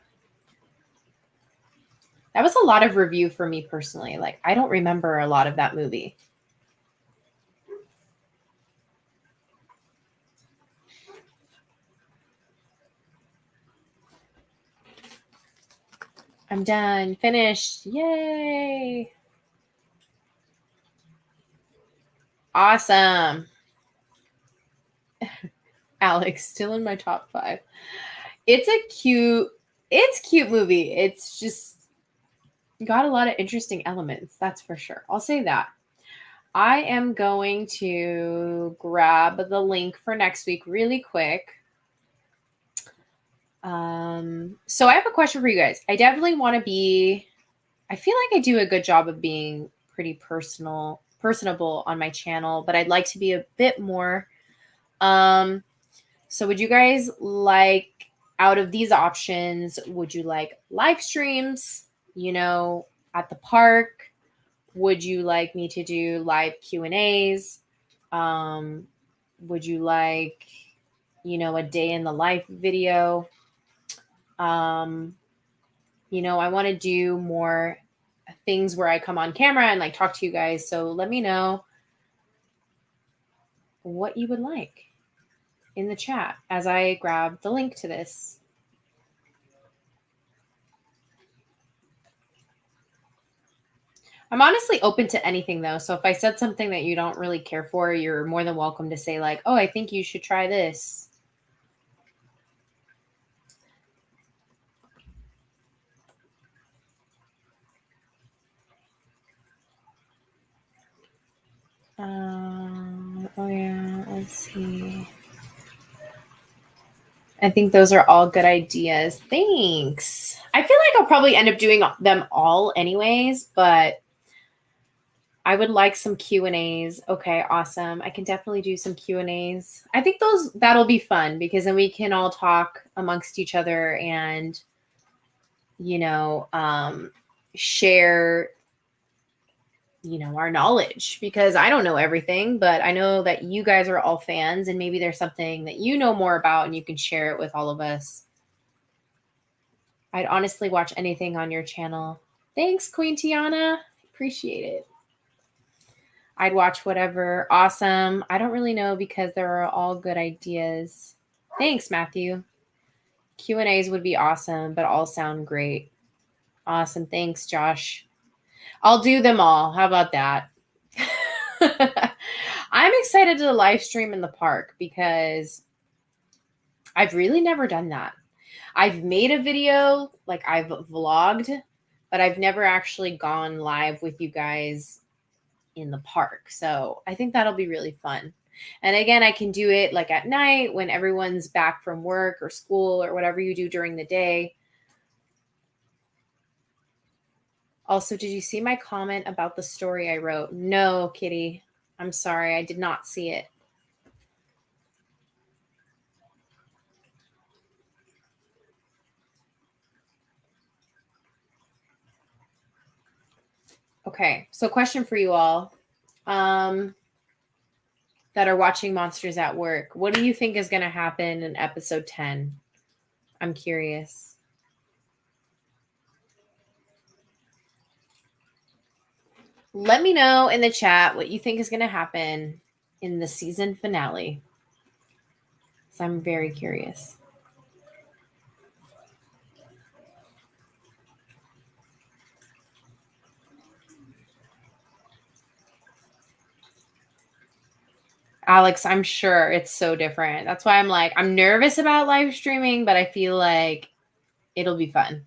That was a lot of review for me personally. Like, I don't remember a lot of that movie. I'm done. Finished. Yay. Awesome. Alex, still in my top 5. It's cute movie. It's just got a lot of interesting elements. That's for sure. I'll say that. I am going to grab the link for next week really quick. So I have a question for you guys. I definitely want to I feel like I do a good job of being pretty personable on my channel, but I'd like to be a bit more. So would you guys like, out of these options, would you like live streams, at the park? Would you like me to do live Q&As? Would you like, a day in the life video? I want to do more things where I come on camera and like talk to you guys. So let me know what you would like in the chat as I grab the link to this. I'm honestly open to anything though. So if I said something that you don't really care for, you're more than welcome to say like, oh, I think you should try this. Oh yeah, let's see. I think those are all good ideas. Thanks. I feel like I'll probably end up doing them all anyways, but I would like some Q&As. Okay, awesome. I can definitely do some Q&As. I think that'll be fun because then we can all talk amongst each other and, share, our knowledge, because I don't know everything, but I know that you guys are all fans and maybe there's something that you know more about and you can share it with all of us. I'd honestly watch anything on your channel. Thanks, Queen Tiana. Appreciate it. I'd watch whatever. Awesome. I don't really know because they're all good ideas. Thanks, Matthew. Q&As would be awesome, but all sound great. Awesome. Thanks, Josh. I'll do them all. How about that? I'm excited to live stream in the park because I've really never done that. I've made a video, like I've vlogged, but I've never actually gone live with you guys in the park. So I think that'll be really fun. And again, I can do it like at night when everyone's back from work or school or whatever you do during the day. Also, did you see my comment about the story I wrote? No, Kitty. I'm sorry. I did not see it. Okay. So question for you all that are watching Monsters at Work. What do you think is going to happen in episode 10? I'm curious. Let me know in the chat what you think is going to happen in the season finale. So I'm very curious. Alex, I'm sure it's so different. That's why I'm nervous about live streaming, but I feel like it'll be fun.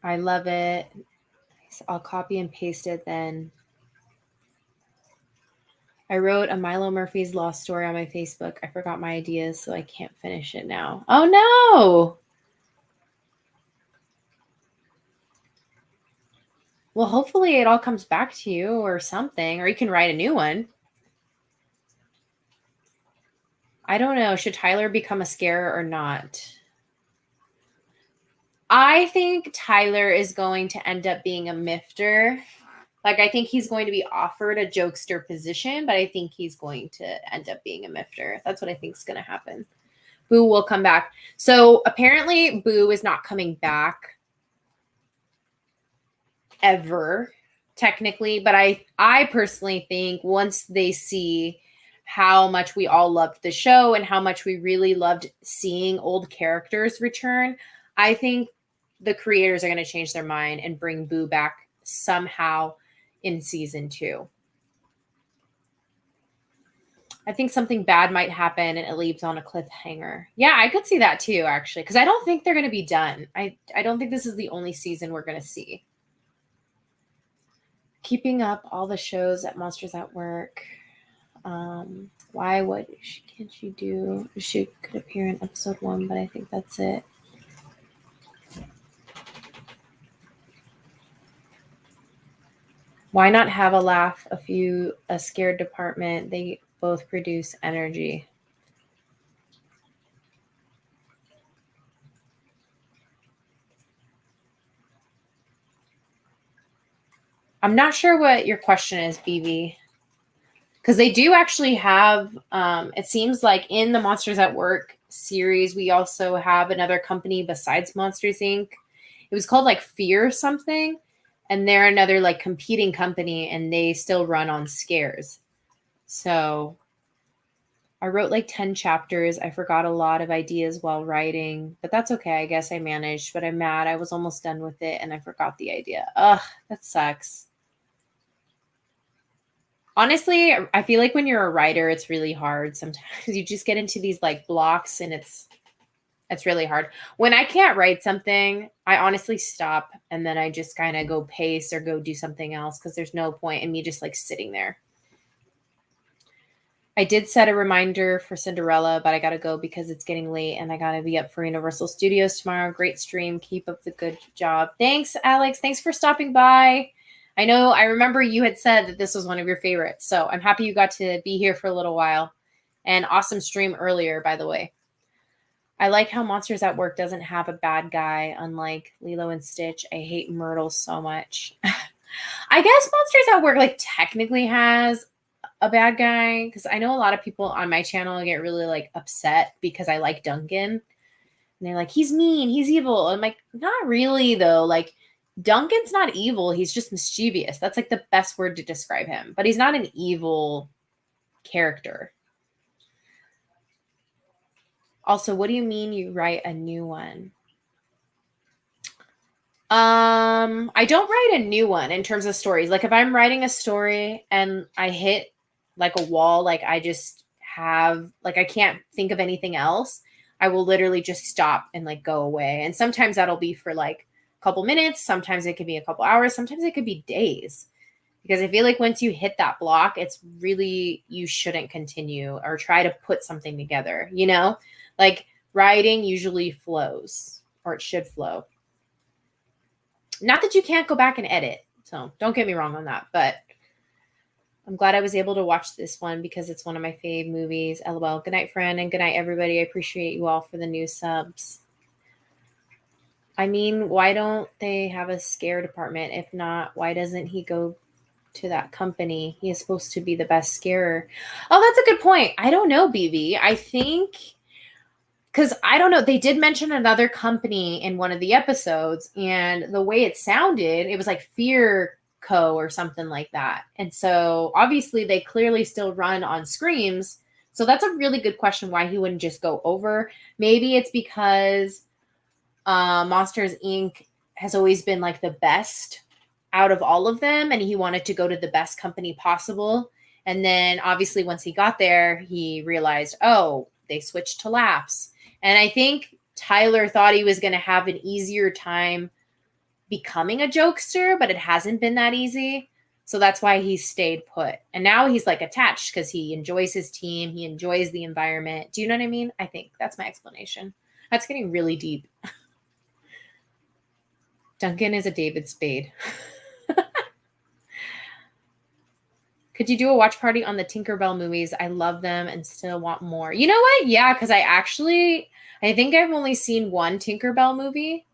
I love it. I'll copy and paste it then. I wrote a Milo Murphy's Law story on my Facebook. I forgot my ideas, so I can't finish it now. Oh, no. Well, hopefully it all comes back to you or something, or you can write a new one. I don't know. Should Tyler become a scarer or not? I think Tyler is going to end up being a mifter. Like, I think he's going to be offered a jokester position, but I think he's going to end up being a mifter. That's what I think is going to happen. Boo will come back. So apparently Boo is not coming back ever, technically. But I personally think once they see how much we all loved the show and how much we really loved seeing old characters return, I think the creators are going to change their mind and bring Boo back somehow in season 2. I think something bad might happen and it leaves on a cliffhanger. Yeah, I could see that too, actually, because I don't think they're going to be done. I don't think this is the only season we're going to see. Keeping up all the shows at Monsters at Work. Why? What can't she do? She could appear in episode 1, but I think that's it. Why not have a laugh, a scared department? They both produce energy. I'm not sure what your question is, BB. Because they do actually have, it seems like in the Monsters at Work series, we also have another company besides Monsters, Inc. It was called like Fear something. And they're another like competing company and they still run on scares. So I wrote like 10 chapters. I forgot a lot of ideas while writing, but that's okay. I guess I managed, but I'm mad. I was almost done with it and I forgot the idea. Ugh, that sucks. Honestly, I feel like when you're a writer, it's really hard. Sometimes you just get into these like blocks and it's really hard. When I can't write something, I honestly stop and then I just kind of go pace or go do something else because there's no point in me just like sitting there. I did set a reminder for Cinderella, but I got to go because it's getting late and I got to be up for Universal Studios tomorrow. Great stream. Keep up the good job. Thanks, Alex. Thanks for stopping by. I remember you had said that this was one of your favorites, so I'm happy you got to be here for a little while. And awesome stream earlier, by the way. I like how Monsters at Work doesn't have a bad guy, unlike Lilo and Stitch. I hate Myrtle so much. I guess Monsters at Work like technically has a bad guy, because I know a lot of people on my channel get really like upset because I like Duncan. And they're like, he's mean, he's evil. I'm like, not really though. Like, Duncan's not evil. He's just mischievous. That's like the best word to describe him. But he's not an evil character. Also, what do you mean you write a new one? I don't write a new one in terms of stories. Like if I'm writing a story and I hit like a wall, like I just have, like I can't think of anything else, I will literally just stop and like go away. And sometimes that'll be for like a couple minutes. Sometimes it could be a couple hours. Sometimes it could be days. Because I feel like once you hit that block, it's really, you shouldn't continue or try to put something together, you know? Like writing usually flows, or it should flow. Not that you can't go back and edit. So don't get me wrong on that, but I'm glad I was able to watch this one because it's one of my fave movies. LOL. Good night, friend, and good night, everybody. I appreciate you all for the new subs. I mean, why don't they have a scare department? If not, why doesn't he go to that company? He is supposed to be the best scarer. Oh, that's a good point. I don't know, BB. I think because I don't know, they did mention another company in one of the episodes, and the way it sounded, it was like Fear Co. or something like that. And so obviously they clearly still run on Screams. So that's a really good question why he wouldn't just go over. Maybe it's because Monsters Inc. has always been like the best out of all of them, and he wanted to go to the best company possible. And then obviously once he got there, he realized, oh, they switched to Laughs. And I think Tyler thought he was going to have an easier time becoming a jokester, but it hasn't been that easy. So that's why he stayed put. And now he's like attached because he enjoys his team. He enjoys the environment. Do you know what I mean? I think that's my explanation. That's getting really deep. Duncan is a David Spade. Could you do a watch party on the Tinkerbell movies? I love them and still want more. You know what? Yeah, because I think I've only seen one Tinkerbell movie.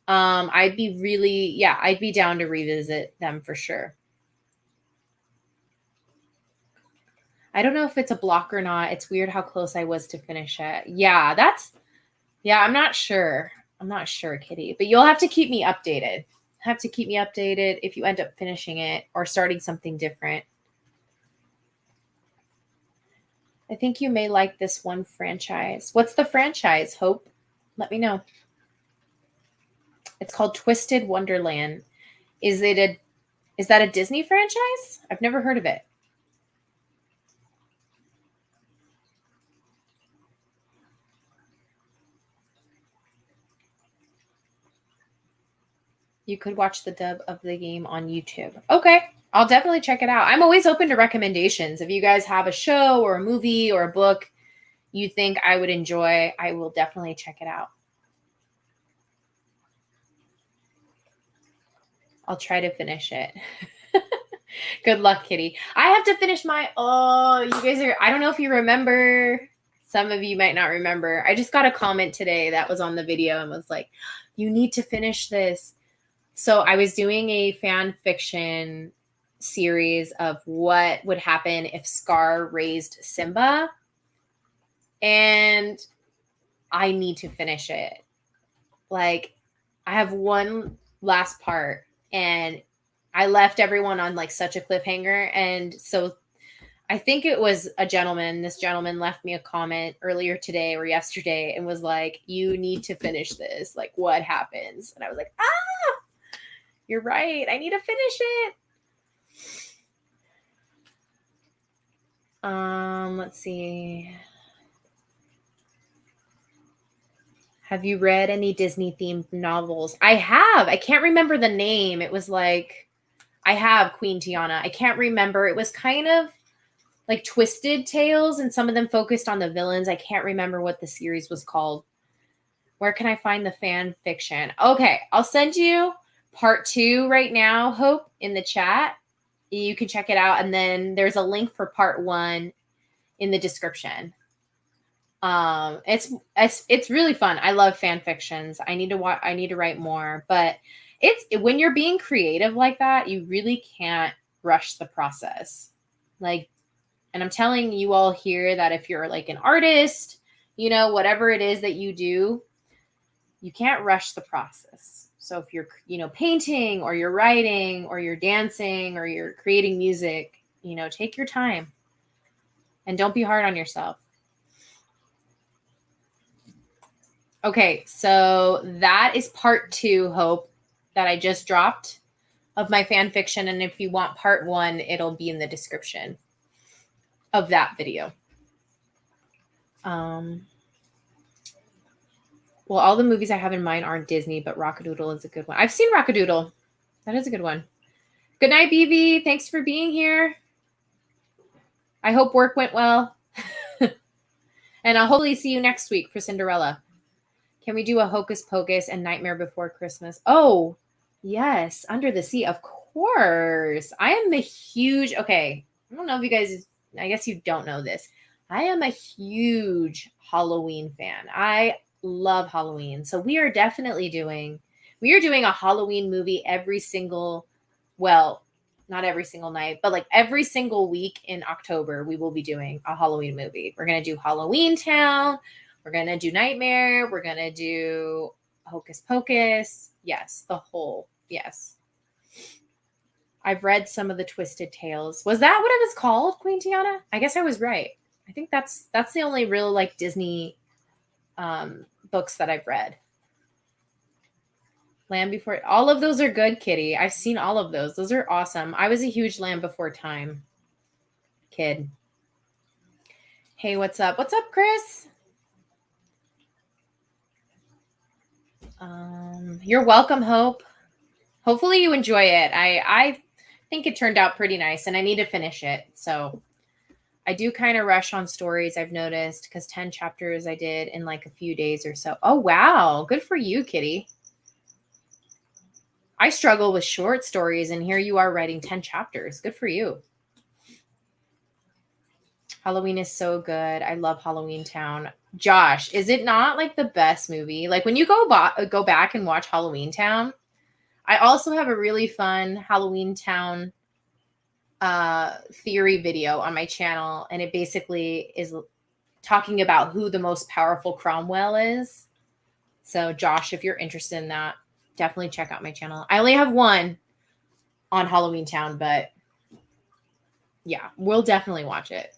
I'd be down to revisit them for sure. I don't know if it's a block or not. It's weird how close I was to finish it. Yeah, I'm not sure. I'm not sure, Kitty, but you'll have to keep me updated. Have to keep me updated if you end up finishing it or starting something different. I think you may like this one franchise. What's the franchise, Hope? Let me know. It's called Twisted Wonderland. Is that a Disney franchise? I've never heard of it. You could watch the dub of the game on YouTube. Okay, I'll definitely check it out. I'm always open to recommendations. If you guys have a show or a movie or a book you think I would enjoy, I will definitely check it out. I'll try to finish it. Good luck, Kitty. I have to finish you guys I don't know if you remember. Some of you might not remember. I just got a comment today that was on the video and was like, you need to finish this. So I was doing a fan fiction series of what would happen if Scar raised Simba. And I need to finish it. Like, I have one last part and I left everyone on like such a cliffhanger. And so I think it was a gentleman. This gentleman left me a comment earlier today or yesterday and was like, you need to finish this. Like, what happens? And I was like, you're right. I need to finish it. Let's see. Have you read any Disney themed novels? I have. I can't remember the name. It was like, I have Queen Tiana. I can't remember. It was kind of like Twisted Tales, and some of them focused on the villains. I can't remember what the series was called. Where can I find the fan fiction? Okay, I'll send you part 2 right now, Hope, in the chat. You can check it out. And then there's a link for part 1 in the description. It's really fun. I love fan fictions. I need to write more, but when you're being creative like that, you really can't rush the process. Like, and I'm telling you all here that if you're like an artist, whatever it is that you do, you can't rush the process. So if you're, painting or you're writing or you're dancing or you're creating music, take your time and don't be hard on yourself. Okay, so that is part 2, Hope, that I just dropped of my fan fiction. And if you want part 1, it'll be in the description of that video. Well, all the movies I have in mind aren't Disney, but Rockadoodle is a good one. I've seen Rockadoodle. That is a good one. Good night, BB. Thanks for being here. I hope work went well. And I'll hopefully see you next week for Cinderella. Can we do a Hocus Pocus and Nightmare Before Christmas? Oh, Yes, Under the Sea, of course. I am a huge, okay, I don't know if you guys, I guess you don't know this. I am a huge Halloween fan. I love Halloween. So we are doing a Halloween movie every single, well, not every single night, but like every single week in October, we will be doing a Halloween movie. We're going to do Halloween Town. We're going to do Nightmare. We're going to do Hocus Pocus. Yes, the whole. Yes. I've read some of the Twisted Tales. Was that what it was called, Queen Tiana? I guess I was right. I think that's the only real like Disney books that I've read. Land Before, all of those are good, Kitty. I've seen all of those. Those are awesome. I was a huge Land Before Time kid. Hey, what's up? What's up, Chris? You're welcome, Hope. Hopefully you enjoy it. I think it turned out pretty nice, and I need to finish it. So I do kind of rush on stories, I've noticed, because 10 chapters I did in like a few days or so. Oh, wow. Good for you, Kitty. I struggle with short stories, and here you are writing 10 chapters. Good for you. Halloween is so good. I love Halloween Town. Josh, is it not like the best movie? Like when you go back and watch Halloween Town, I also have a really fun Halloween Town theory video on my channel, and it basically is talking about who the most powerful Cromwell is. So Josh, if you're interested in that, definitely check out my channel. I only have one on Halloween Town, but yeah, we'll definitely watch it.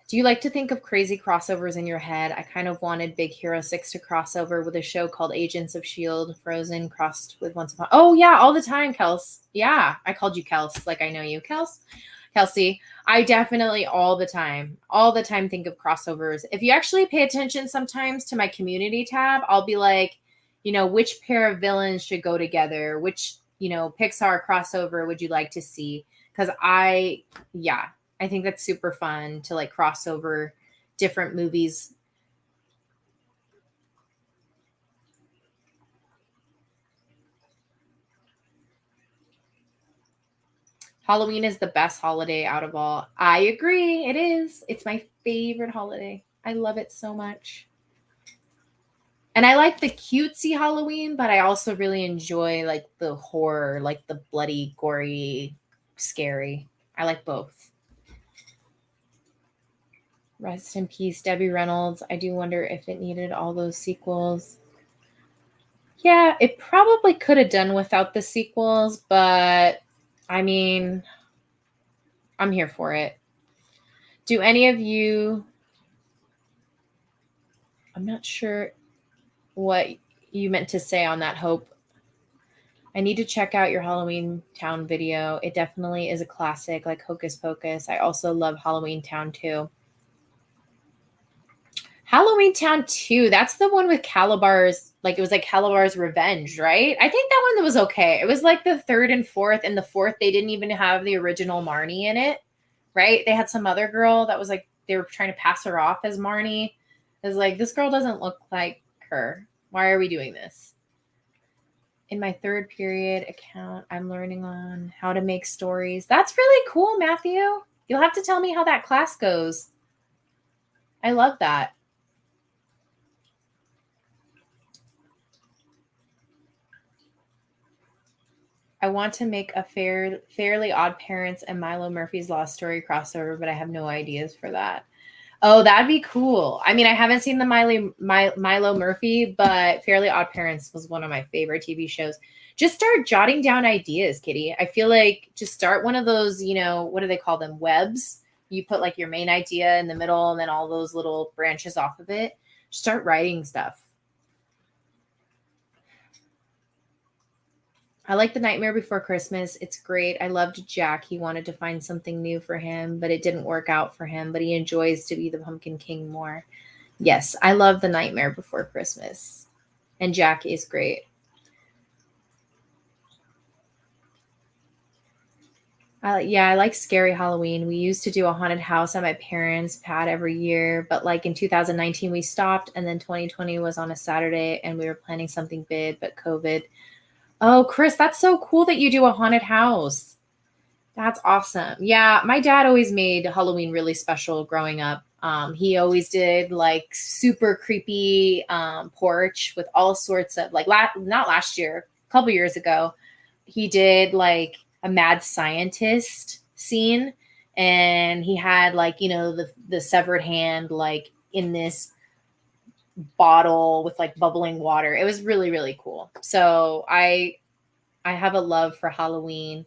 Do you like to think of crazy crossovers in your head? I kind of wanted Big Hero 6 to cross over with a show called Agents of S.H.I.E.L.D. Frozen crossed with Once Upon. Oh, yeah, all the time, Kels. Yeah, I called you Kels like I know you. Kelsey, I definitely all the time think of crossovers. If you actually pay attention sometimes to my community tab, I'll be like, which pair of villains should go together? Which, Pixar crossover would you like to see? Because I think that's super fun to like cross over different movies. Halloween is the best holiday out of all. I agree. It is. It's my favorite holiday. I love it so much. And I like the cutesy Halloween, but I also really enjoy like the horror, like the bloody, gory, scary. I like both. Rest in peace, Debbie Reynolds. I do wonder if it needed all those sequels. Yeah, it probably could have done without the sequels, but I mean, I'm here for it. Do any of you, I'm not sure what you meant to say on that, Hope. I need to check out your Halloween Town video. It definitely is a classic, like Hocus Pocus. I also love Halloween Town too. Halloween Town 2, that's the one with Calabar's, like it was like Calabar's Revenge, right? I think that one was okay. It was like the third and fourth, and the fourth, they didn't even have the original Marnie in it, right? They had some other girl that was like, they were trying to pass her off as Marnie. It was like, this girl doesn't look like her. Why are we doing this? In my third period account, I'm learning on how to make stories. That's really cool, Matthew. You'll have to tell me how that class goes. I love that. I want to make a Fairly Odd Parents and Milo Murphy's Law Story crossover, but I have no ideas for that. Oh, that'd be cool. I mean, I haven't seen the Milo Murphy, but Fairly Odd Parents was one of my favorite TV shows. Just start jotting down ideas, Kitty. I feel like just start one of those, what do they call them? Webs. You put like your main idea in the middle and then all those little branches off of it. Start writing stuff. I like The Nightmare Before Christmas. It's great. I loved Jack. He wanted to find something new for him, but it didn't work out for him. But he enjoys to be the Pumpkin King more. Yes, I love The Nightmare Before Christmas. And Jack is great. I like scary Halloween. We used to do a haunted house at my parents' pad every year, but like in 2019 we stopped, and then 2020 was on a Saturday, and we were planning something big, but COVID. Oh, Chris, that's so cool that you do a haunted house. That's awesome. Yeah, my dad always made Halloween really special growing up. He always did like super creepy porch with all sorts of like not last year, a couple years ago. He did like a mad scientist scene, and he had like the severed hand like in this bottle with like bubbling water. It was really really cool. So I have a love for Halloween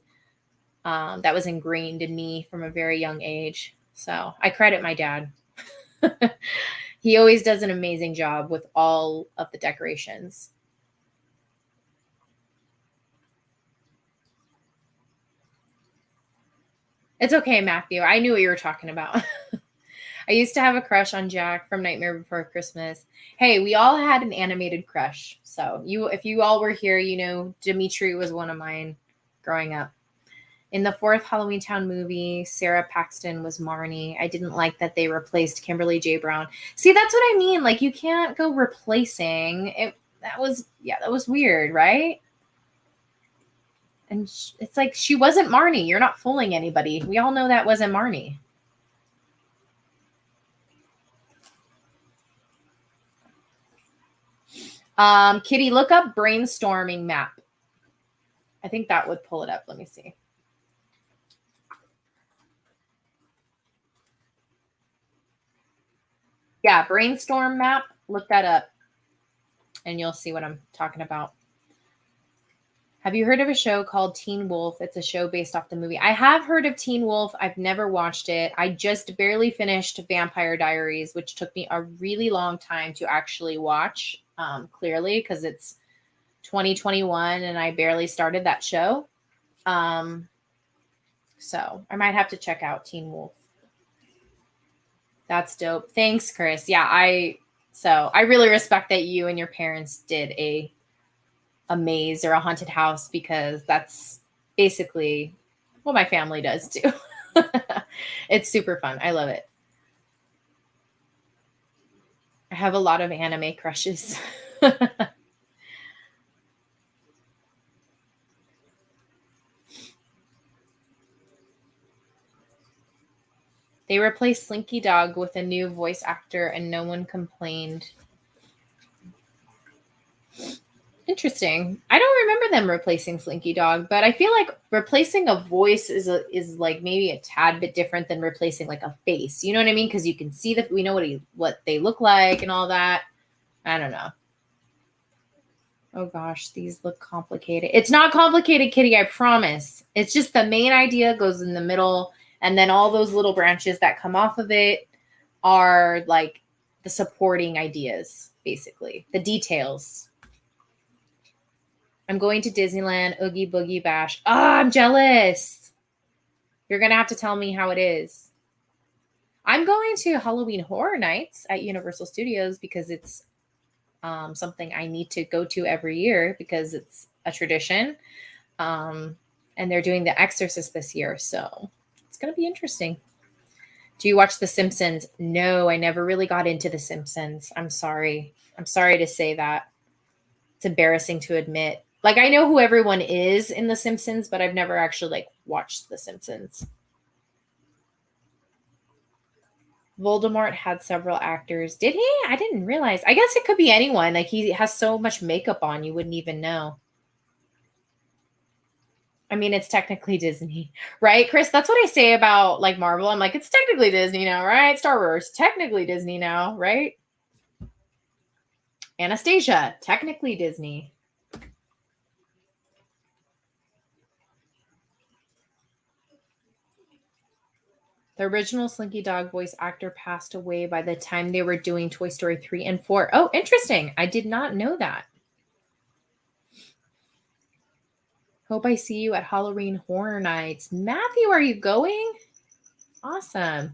that was ingrained in me from a very young age. So I credit my dad. He always does an amazing job with all of the decorations. It's okay, Matthew. I knew what you were talking about. I used to have a crush on Jack from Nightmare Before Christmas. Hey, we all had an animated crush. So if you all were here, Dimitri was one of mine growing up. In the fourth Halloween Town movie, Sarah Paxton was Marnie. I didn't like that they replaced Kimberly J. Brown. See, that's what I mean. Like, you can't go replacing it. That was weird, right? And it's like she wasn't Marnie. You're not fooling anybody. We all know that wasn't Marnie. Kitty, look up brainstorming map. I think that would pull it up. Let me see. Yeah, brainstorm map. Look that up and you'll see what I'm talking about. Have you heard of a show called Teen Wolf? It's a show based off the movie. I have heard of Teen Wolf. I've never watched it. I just barely finished Vampire Diaries, which took me a really long time to actually watch, clearly, because it's 2021 and I barely started that show. So I might have to check out Teen Wolf. That's dope. Thanks, Chris. Yeah, I really respect that you and your parents did a maze or a haunted house, because that's basically what my family does too. It's super fun. I love it. I have a lot of anime crushes. They replaced Slinky Dog with a new voice actor and no one complained. Interesting. I don't remember them replacing Slinky Dog, but I feel like replacing a voice is like maybe a tad bit different than replacing like a face. You know what I mean? Because you can see that we know what they look like and all that. I don't know. Oh gosh, these look complicated. It's not complicated, Kitty, I promise. It's just the main idea goes in the middle, and then all those little branches that come off of it are like the supporting ideas, basically, the details. I'm going to Disneyland, Oogie Boogie Bash. Ah, I'm jealous. You're going to have to tell me how it is. I'm going to Halloween Horror Nights at Universal Studios because it's something I need to go to every year because it's a tradition. And they're doing The Exorcist this year. So it's going to be interesting. Do you watch The Simpsons? No, I never really got into The Simpsons. I'm sorry. I'm sorry to say that. It's embarrassing to admit. Like, I know who everyone is in The Simpsons, but I've never actually like watched The Simpsons. Voldemort had several actors. Did he? I didn't realize. I guess it could be anyone. Like, he has so much makeup on, you wouldn't even know. I mean, it's technically Disney, right, Chris? That's what I say about like Marvel. I'm like, it's technically Disney now, right? Star Wars, technically Disney now, right? Anastasia, technically Disney. The original Slinky Dog voice actor passed away by the time they were doing Toy Story 3 and 4. Oh, interesting. I did not know that. Hope I see you at Halloween Horror Nights. Matthew, are you going? Awesome.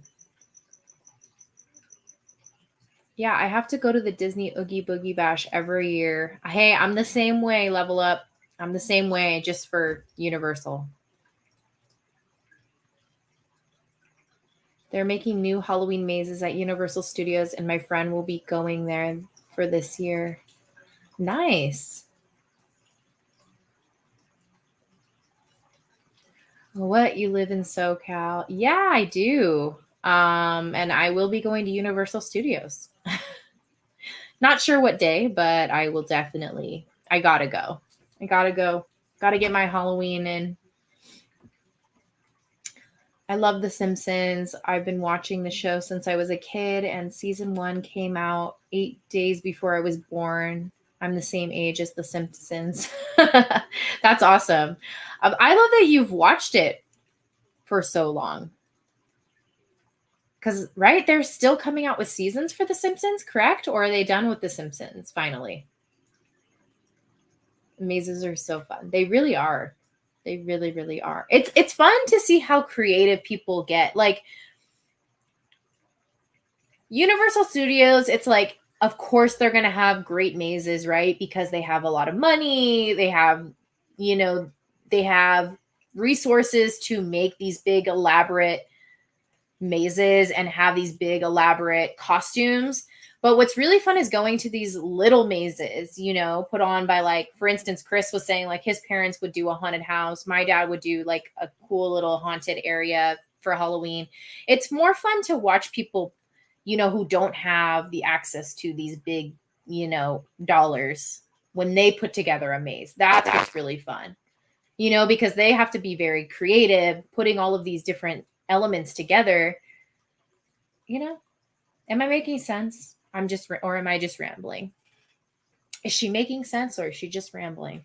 Yeah, I have to go to the Disney Oogie Boogie Bash every year. Hey, I'm the same way, Level Up. I'm the same way, just for Universal. They're making new Halloween mazes at Universal Studios, and my friend will be going there for this year. Nice. What? You live in SoCal? Yeah, I do. And I will be going to Universal Studios. Not sure what day, but I will definitely. I gotta go. I gotta go. Gotta get my Halloween in. I love The Simpsons. I've been watching the show since I was a kid, and season 1 came out 8 days before I was born. I'm the same age as The Simpsons. That's awesome. I love that you've watched it for so long. Because, right, they're still coming out with seasons for The Simpsons, correct? Or are they done with The Simpsons finally? Mazes are so fun. They really are. They really, really are. It's fun to see how creative people get. Like Universal Studios, it's like, of course they're gonna have great mazes, right? Because they have a lot of money, they have, they have resources to make these big elaborate mazes and have these big elaborate costumes. But what's really fun is going to these little mazes, put on by, like, for instance, Chris was saying like his parents would do a haunted house. My dad would do like a cool little haunted area for Halloween. It's more fun to watch people, who don't have the access to these big, dollars when they put together a maze. That's what's really fun, because they have to be very creative, putting all of these different elements together. Am I making sense? Or am I just rambling? Is she making sense, or is she just rambling?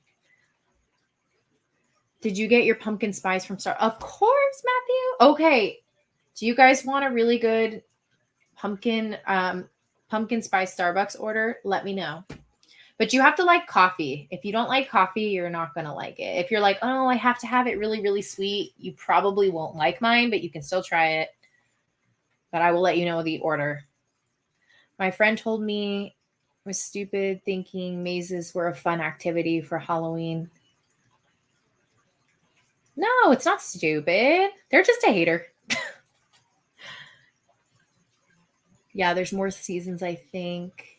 Did you get your pumpkin spice from Star? Of course, Matthew. Okay. Do you guys want a really good pumpkin spice Starbucks order? Let me know. But you have to like coffee. If you don't like coffee, you're not going to like it. If you're like, oh, I have to have it really, really sweet, you probably won't like mine, but you can still try it. But I will let you know the order. My friend told me I was stupid thinking mazes were a fun activity for Halloween. No, it's not stupid. They're just a hater. Yeah, there's more seasons, I think.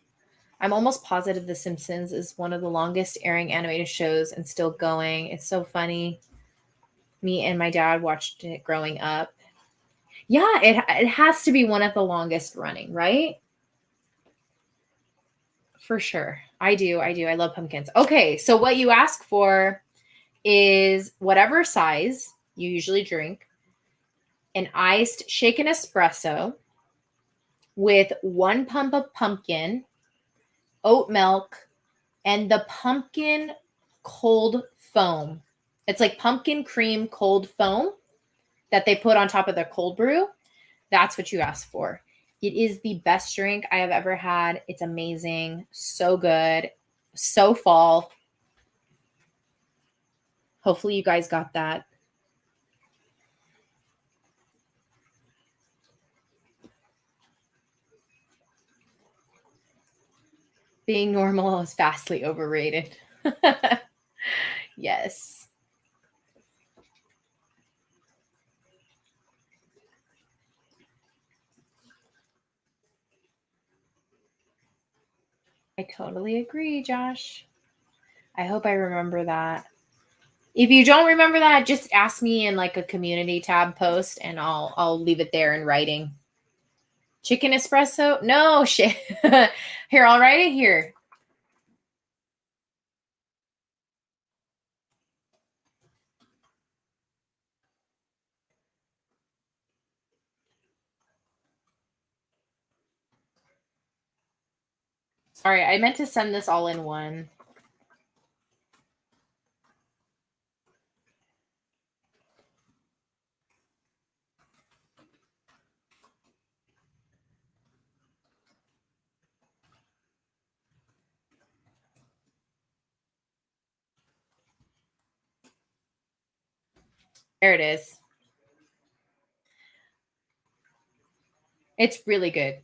I'm almost positive The Simpsons is one of the longest airing animated shows and still going. It's so funny. Me and my dad watched it growing up. Yeah, it has to be one of the longest running, right? For sure. I do. I love pumpkins. Okay, so what you ask for is whatever size you usually drink, an iced shaken espresso with 1 pump of pumpkin, oat milk, and the pumpkin cold foam. It's like pumpkin cream cold foam that they put on top of their cold brew. That's what you ask for. It is the best drink I have ever had. It's amazing. So good. So fall. Hopefully you guys got that. Being normal is vastly overrated. Yes. I totally agree, Josh. I hope I remember that. If you don't remember that, just ask me in like a community tab post and I'll leave it there in writing. Chicken espresso? No shit. Here, I'll write it here. Sorry, I meant to send this all in one. There it is. It's really good.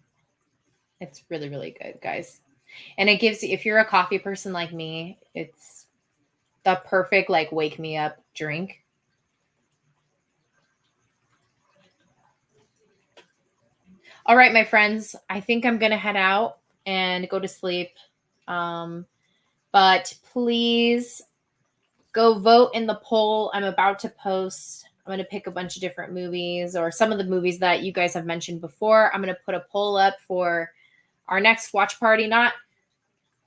It's really, really good, guys. And it gives you, if you're a coffee person like me, it's the perfect like wake me up drink. All right, my friends, I think I'm going to head out and go to sleep. But please go vote in the poll I'm about to post. I'm going to pick a bunch of different movies or some of the movies that you guys have mentioned before. I'm going to put a poll up for our next watch party, not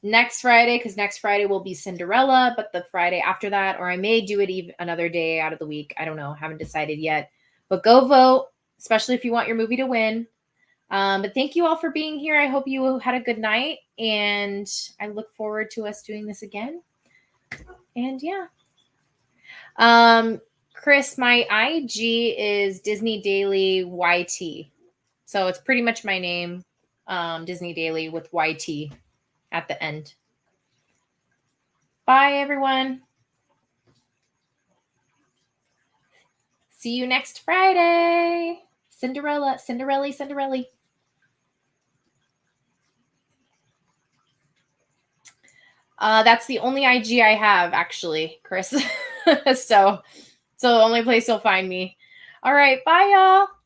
next Friday, because next Friday will be Cinderella, but the Friday after that, or I may do it even another day out of the week. I don't know. Haven't decided yet. But go vote, especially if you want your movie to win. But thank you all for being here. I hope you had a good night, and I look forward to us doing this again. And yeah. Chris, my IG is Disney Daily YT. So it's pretty much my name, Disney Daily with YT at the end. Bye, everyone. See you next Friday. Cinderella. That's the only IG I have, actually, Chris. So the only place you'll find me. All right. Bye, y'all.